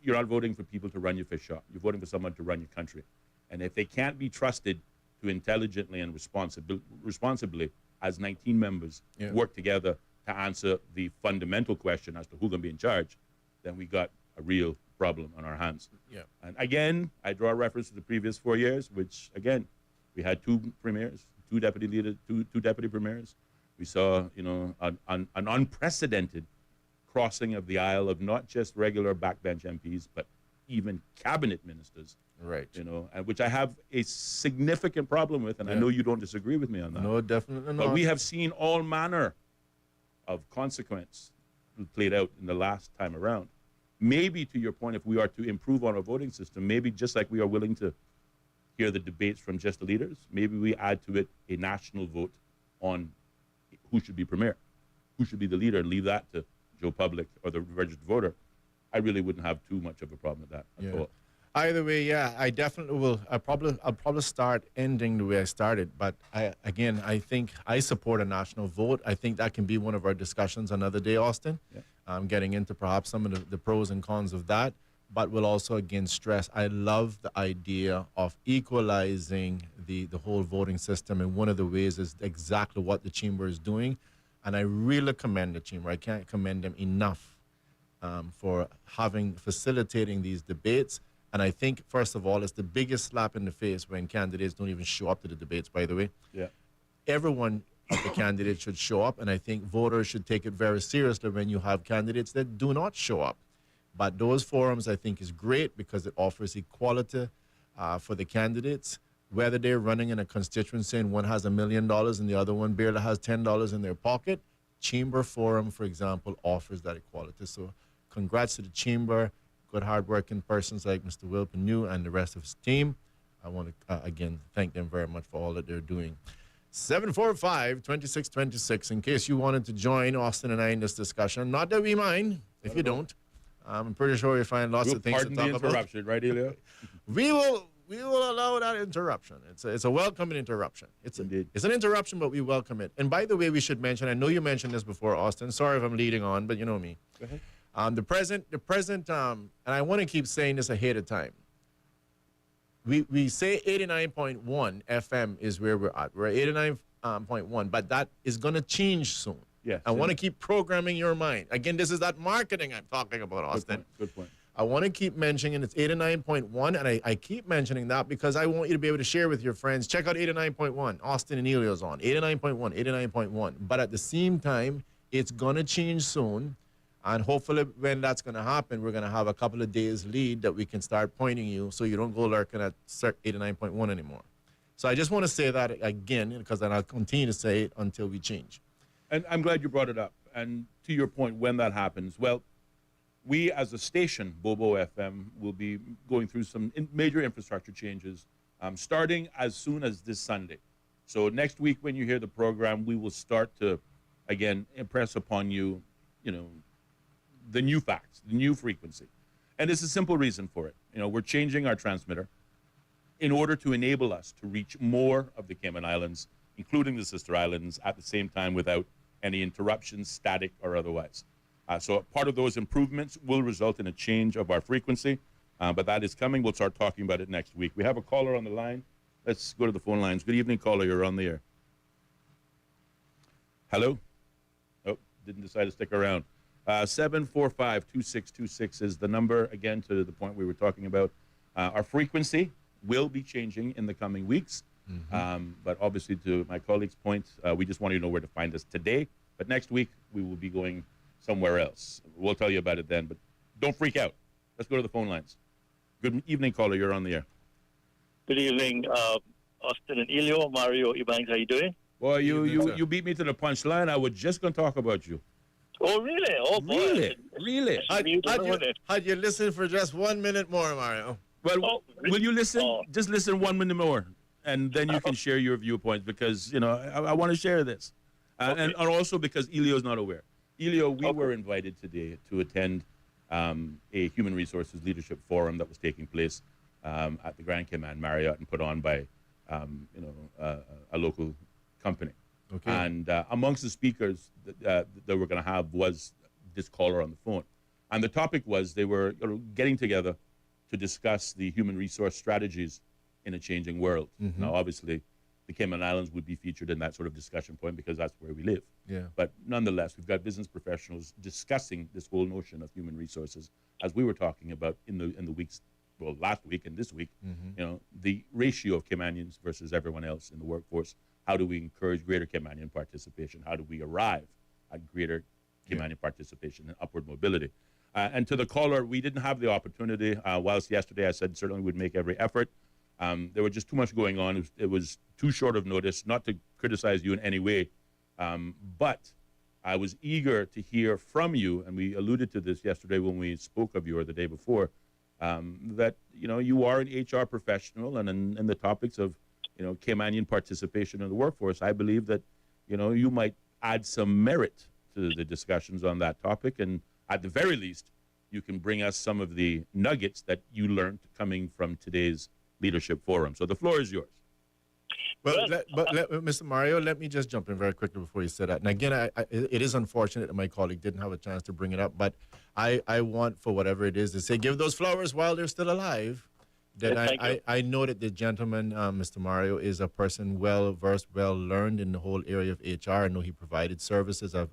voting for people to run your fish shop. You're voting for someone to run your country. And if they can't be trusted to intelligently and responsibly, as 19 members, work together to answer the fundamental question as to who's going to be in charge, then we got a real problem on our hands. And again, I draw a reference to the previous 4 years, which, again, we had two premiers, two deputy leaders, two deputy premiers. We saw, you know, an unprecedented crossing of the aisle of not just regular backbench MPs, but even cabinet ministers. Right. You know, and which I have a significant problem with, and I know you don't disagree with me on that. No, definitely not. But we have seen all manner of consequence played out in the last time around. Maybe, to your point, if we are to improve on our voting system, maybe just like we are willing to hear the debates from just the leaders, maybe we add to it a national vote on who should be premier, who should be the leader, and leave that to Joe Public or the registered voter. I really wouldn't have too much of a problem with that at all. Either way, yeah, I definitely will. I'll probably start ending the way I started. But I think I support a national vote. I think that can be one of our discussions another day, Austin. Getting into perhaps some of the pros and cons of that. But we'll also, again, stress, I love the idea of equalizing the whole voting system. And one of the ways is exactly what the chamber is doing. And I really commend the chamber. I can't commend them enough for facilitating these debates. And I think, first of all, it's the biggest slap in the face when candidates don't even show up to the debates, by the way. Yeah. Everyone of the candidates should show up, and I think voters should take it very seriously when you have candidates that do not show up. But those forums, I think, is great because it offers equality for the candidates, whether they're running in a constituency and one has $1 million and the other one barely has $10 in their pocket. Chamber Forum, for example, offers that equality. So congrats to the Chamber, good hardworking persons like Mr. Will Penu and the rest of his team. I want to, again, thank them very much for all that they're doing. 745-2626, in case you wanted to join Austin and I in this discussion. Not that we mind, if you don't. I'm pretty sure you'll find lots of things to talk about. Pardon the interruption, right, Ellio? We will allow that interruption. It's a welcome interruption. It's an interruption, but we welcome it. And by the way, we should mention, I know you mentioned this before, Austin. Sorry if I'm leading on, but you know me. Go ahead. The present, and I want to keep saying this ahead of time. We say 89.1 FM is where we're at. We're at 89.1, but that is going to change soon. Yes. I want to keep programming your mind. Again, this is that marketing I'm talking about, Austin. Good point. I want to keep mentioning it's 89.1, and I keep mentioning that because I want you to be able to share with your friends. Check out 89.1. Austin and Ellio's on. 89.1, 89.1. But at the same time, it's going to change soon. And hopefully when that's going to happen, we're going to have a couple of days lead that we can start pointing you so you don't go lurking at 89.1 anymore. So I just want to say that again, because then I'll continue to say it until we change. And I'm glad you brought it up. And to your point, when that happens, well, we as a station, Bobo FM, will be going through some major infrastructure changes starting as soon as this Sunday. So next week when you hear the program, we will start to, again, impress upon you, the new facts, the new frequency. And there's a simple reason for it. We're changing our transmitter in order to enable us to reach more of the Cayman Islands, including the sister islands, at the same time without any interruptions, static or otherwise. So part of those improvements will result in a change of our frequency, but that is coming. We'll start talking about it next week. We have a caller on the line. Let's go to the phone lines. Good evening, caller. You're on the air. Hello? Oh, didn't decide to stick around. 745-2626 is the number, again, to the point we were talking about. Our frequency will be changing in the coming weeks. But obviously, to my colleague's point, we just want you to know where to find us today. But next week, we will be going somewhere else. We'll tell you about it then, but don't freak out. Let's go to the phone lines. Good evening, caller. You're on the air. Good evening, Austin and Ellio. Mario Ibanez, how you doing? Well, you beat me to the punchline. I was just going to talk about you. Oh, really? Oh, boy. Really? Had you listened for just 1 minute more, Mario? Well, will you listen? Just listen 1 minute more, and then you can share your viewpoints because, I want to share this. Okay. And also because Ellio's not aware. Ellio, we were invited today to attend a human resources leadership forum that was taking place at the Grand Cayman Marriott and put on by, a local company. Okay. And amongst the speakers that we're going to have was this caller on the phone. And the topic was they were getting together to discuss the human resource strategies in a changing world. Now, obviously, the Cayman Islands would be featured in that sort of discussion point because that's where we live. Yeah. But nonetheless, we've got business professionals discussing this whole notion of human resources, as we were talking about in the weeks, well, last week and this week, the ratio of Caymanians versus everyone else in the workforce. How do we encourage greater Caymanian participation? How do we arrive at greater Caymanian participation and upward mobility? And to the caller, we didn't have the opportunity. Whilst yesterday I said certainly we'd make every effort. There was just too much going on. It was too short of notice, not to criticize you in any way. But I was eager to hear from you, and we alluded to this yesterday when we spoke of you or the day before, that, you are an HR professional, and in the topics of Caymanian participation in the workforce, I believe that, you might add some merit to the discussions on that topic. And at the very least, you can bring us some of the nuggets that you learned coming from today's leadership forum. So the floor is yours. Well, Mr. Mario, let me just jump in very quickly before you say that. And again, it is unfortunate that my colleague didn't have a chance to bring it up, but I want, for whatever it is, to say, give those flowers while they're still alive. That Thank you. I know that the gentleman, Mr. Mario, is a person well versed, well learned in the whole area of HR. I know he provided services. I'm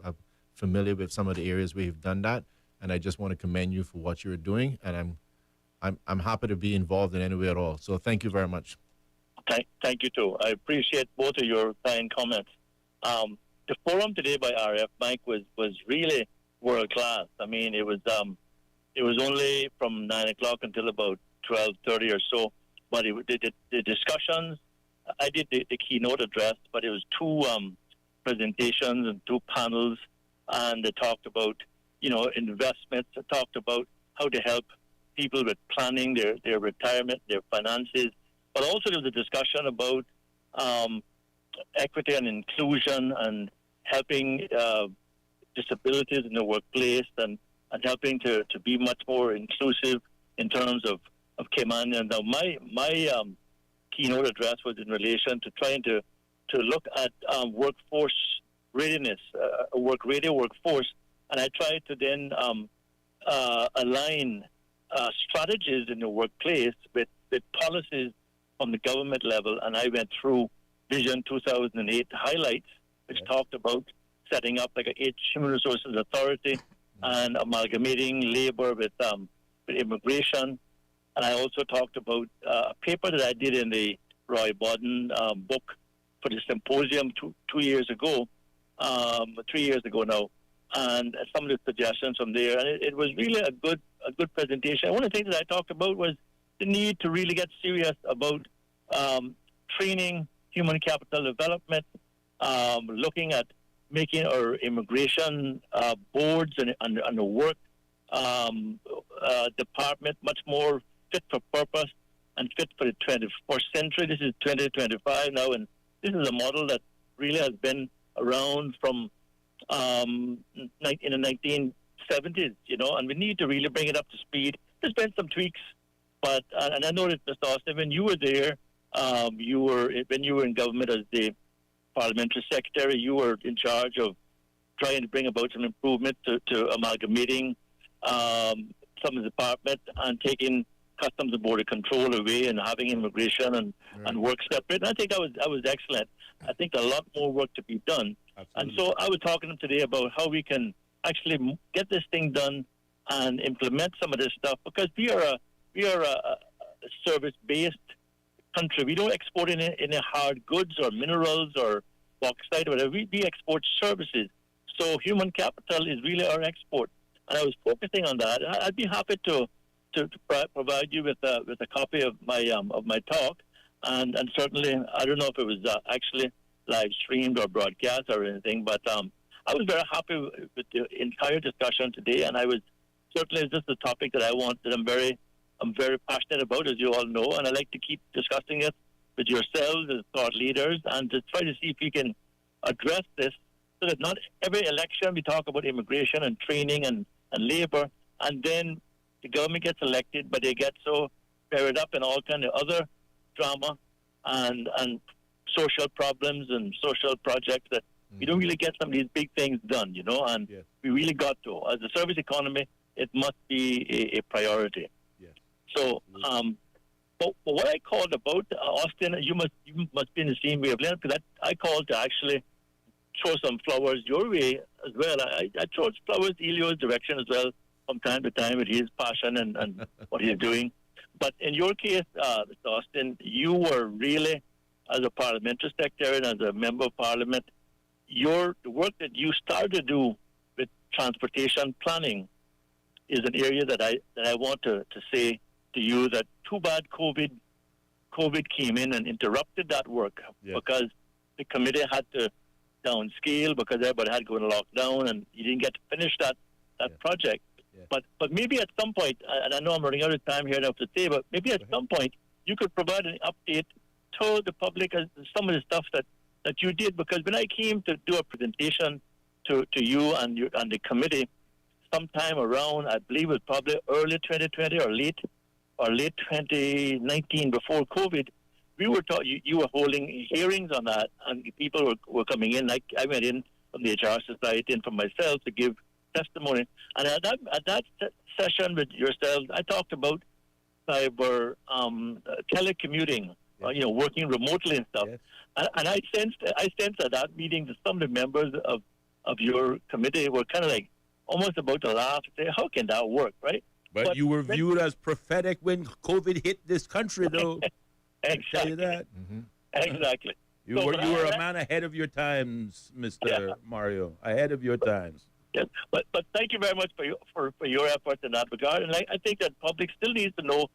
familiar with some of the areas where you've done that, and I just want to commend you for what you're doing. And I'm happy to be involved in any way at all. So thank you very much. Thank you too. I appreciate both of your kind comments. The forum today by RF Mike was really world class. I mean, it was only from 9 o'clock until about 12:30 or so. But the discussions, I did the keynote address, but it was two presentations and two panels, and they talked about investments. They talked about how to help people with planning their retirement, their finances. But also there was a discussion about equity and inclusion and helping disabilities in the workplace and helping to be much more inclusive in terms of Cayman. And now my keynote address was in relation to trying to look at workforce readiness, a ready workforce, and I tried to then align strategies in the workplace with policies on the government level, and I went through Vision 2008 highlights, which talked about setting up like a human resources authority and amalgamating labor with immigration. And I also talked about a paper that I did in the Roy Bodden book for the symposium 2 years ago, 3 years ago now, and some of the suggestions from there. And it was really a good presentation. One of the things that I talked about was the need to really get serious about training, human capital development, looking at making our immigration boards and the work department much more fit for purpose and fit for the 21st century. This is 2025 now, and this is a model that really has been around from in the 1970s, and we need to really bring it up to speed. There's been some tweaks, but and I know that, Mr. Austin, when you were there, when you were in government as the parliamentary secretary, you were in charge of trying to bring about some improvement to amalgamating some of the department and taking customs and border control away and having immigration and work separate. And I think that was excellent. I think a lot more work to be done. Absolutely. And so I was talking to them today about how we can actually get this thing done and implement some of this stuff, because we are a service-based country. We don't export any hard goods or minerals or bauxite or whatever. We export services. So human capital is really our export. And I was focusing on that. I'd be happy to provide you with a copy of my talk, and certainly I don't know if it was actually live streamed or broadcast or anything, but I was very happy with the entire discussion today, and I was certainly this is a topic that I'm very passionate about, as you all know, and I like to keep discussing it with yourselves as thought leaders and to try to see if we can address this so that not every election we talk about immigration and training and labor, and then the government gets elected, but they get so buried up in all kind of other drama and social problems and social projects that we don't really get some of these big things done, and we really got to. As a service economy, it must be a priority. So, but what I called about, Austin, you must be in the same wavelength, because I called to actually throw some flowers your way as well. I throw flowers Ellio's direction as well from time to time with his passion and what he's doing. But in your case, Mr. Austin, you were really, as a parliamentary secretary and as a member of parliament, the work that you started to do with transportation planning is an area that I want to say to you that too bad COVID came in and interrupted that work, because the committee had to downscale because everybody had to go in lockdown and you didn't get to finish that project. But maybe at some point, and I know I'm running out of time here now to say, but maybe at some point you could provide an update to the public as some of the stuff that you did, because when I came to do a presentation to you and the committee sometime around, I believe it was probably early 2020 or late 2019 before COVID, we were you were holding hearings on that, and people were coming in. I went in from the HR Society and from myself to give testimony. And at that session with yourselves, I talked about cyber telecommuting, working remotely and stuff. Yes. And I sensed at that meeting that some of the members of your committee were kind of like almost about to laugh and say, how can that work, right? But you were viewed as prophetic when COVID hit this country, though. Exactly. I tell you that. Mm-hmm. Exactly. You were a man ahead of your times, Mr. Mario. Ahead of your times. Yes, but thank you very much for your efforts in that regard. And I think that public still needs to know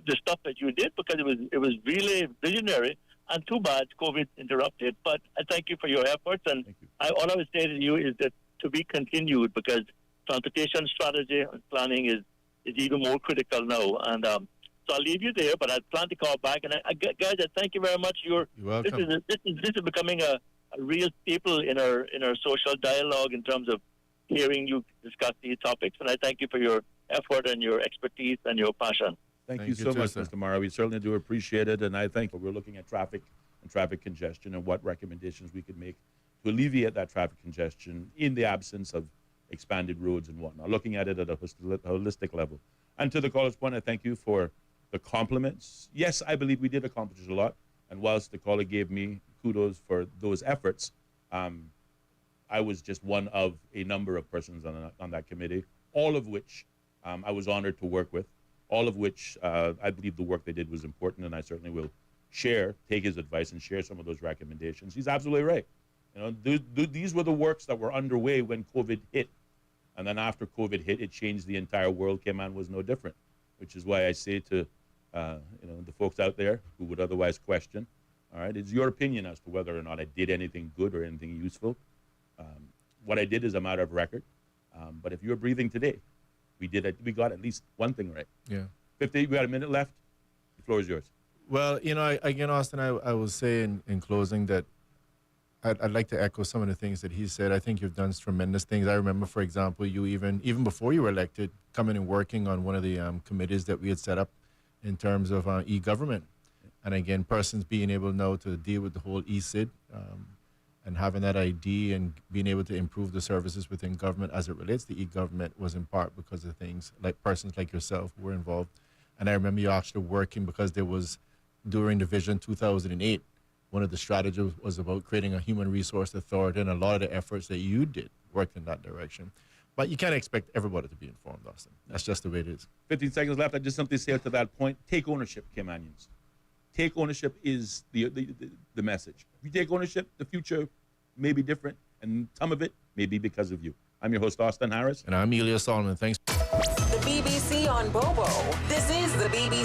the stuff that you did because it was really visionary. And too bad COVID interrupted. But I thank you for your efforts. And all I would say to you is that to be continued because transportation strategy and planning is even more critical now. And so I'll leave you there, but I plan to call back. And guys, I thank you very much. You're welcome. This is becoming a real staple in our social dialogue in terms of hearing you discuss these topics. And I thank you for your effort and your expertise and your passion. Thank you so much, Mr. Mario. We certainly do appreciate it. And I think we're looking at traffic and traffic congestion and what recommendations we could make to alleviate that traffic congestion in the absence of expanded roads and whatnot, looking at it at a holistic level. And to the caller's point, I thank you for the compliments. Yes, I believe we did accomplish a lot. And whilst the caller gave me kudos for those efforts, I was just one of a number of persons on that committee, all of which I was honored to work with, all of which I believe the work they did was important, and I certainly will take his advice and share some of those recommendations. He's absolutely right. These were the works that were underway when COVID hit. And then after COVID hit, it changed the entire world. Cayman was no different, which is why I say to the folks out there who would otherwise question, all right, it's your opinion as to whether or not I did anything good or anything useful. What I did is a matter of record. But if you're breathing today, we got at least one thing right. Yeah. 50, we got a minute left. The floor is yours. Well, again, Austin, I will say in closing that I'd like to echo some of the things that he said. I think you've done tremendous things. I remember, for example, you even before you were elected, coming and working on one of the committees that we had set up in terms of e-government. And again, persons being able now to deal with the whole e-SID and having that ID and being able to improve the services within government as it relates to e-government was in part because of things like persons like yourself who were involved. And I remember you actually working because there was, during the Vision 2008, one of the strategies was about creating a human resource authority, and a lot of the efforts that you did worked in that direction. But you can't expect everybody to be informed, Austin. That's just the way it is. 15 seconds left. I just simply say to that point, take ownership, Caymanians. Take ownership is the message. If you take ownership, the future may be different, and some of it may be because of you. I'm your host, Austin Harris. And I'm Ellio Solomon. Thanks. The BBC on Bobo. This is the BBC.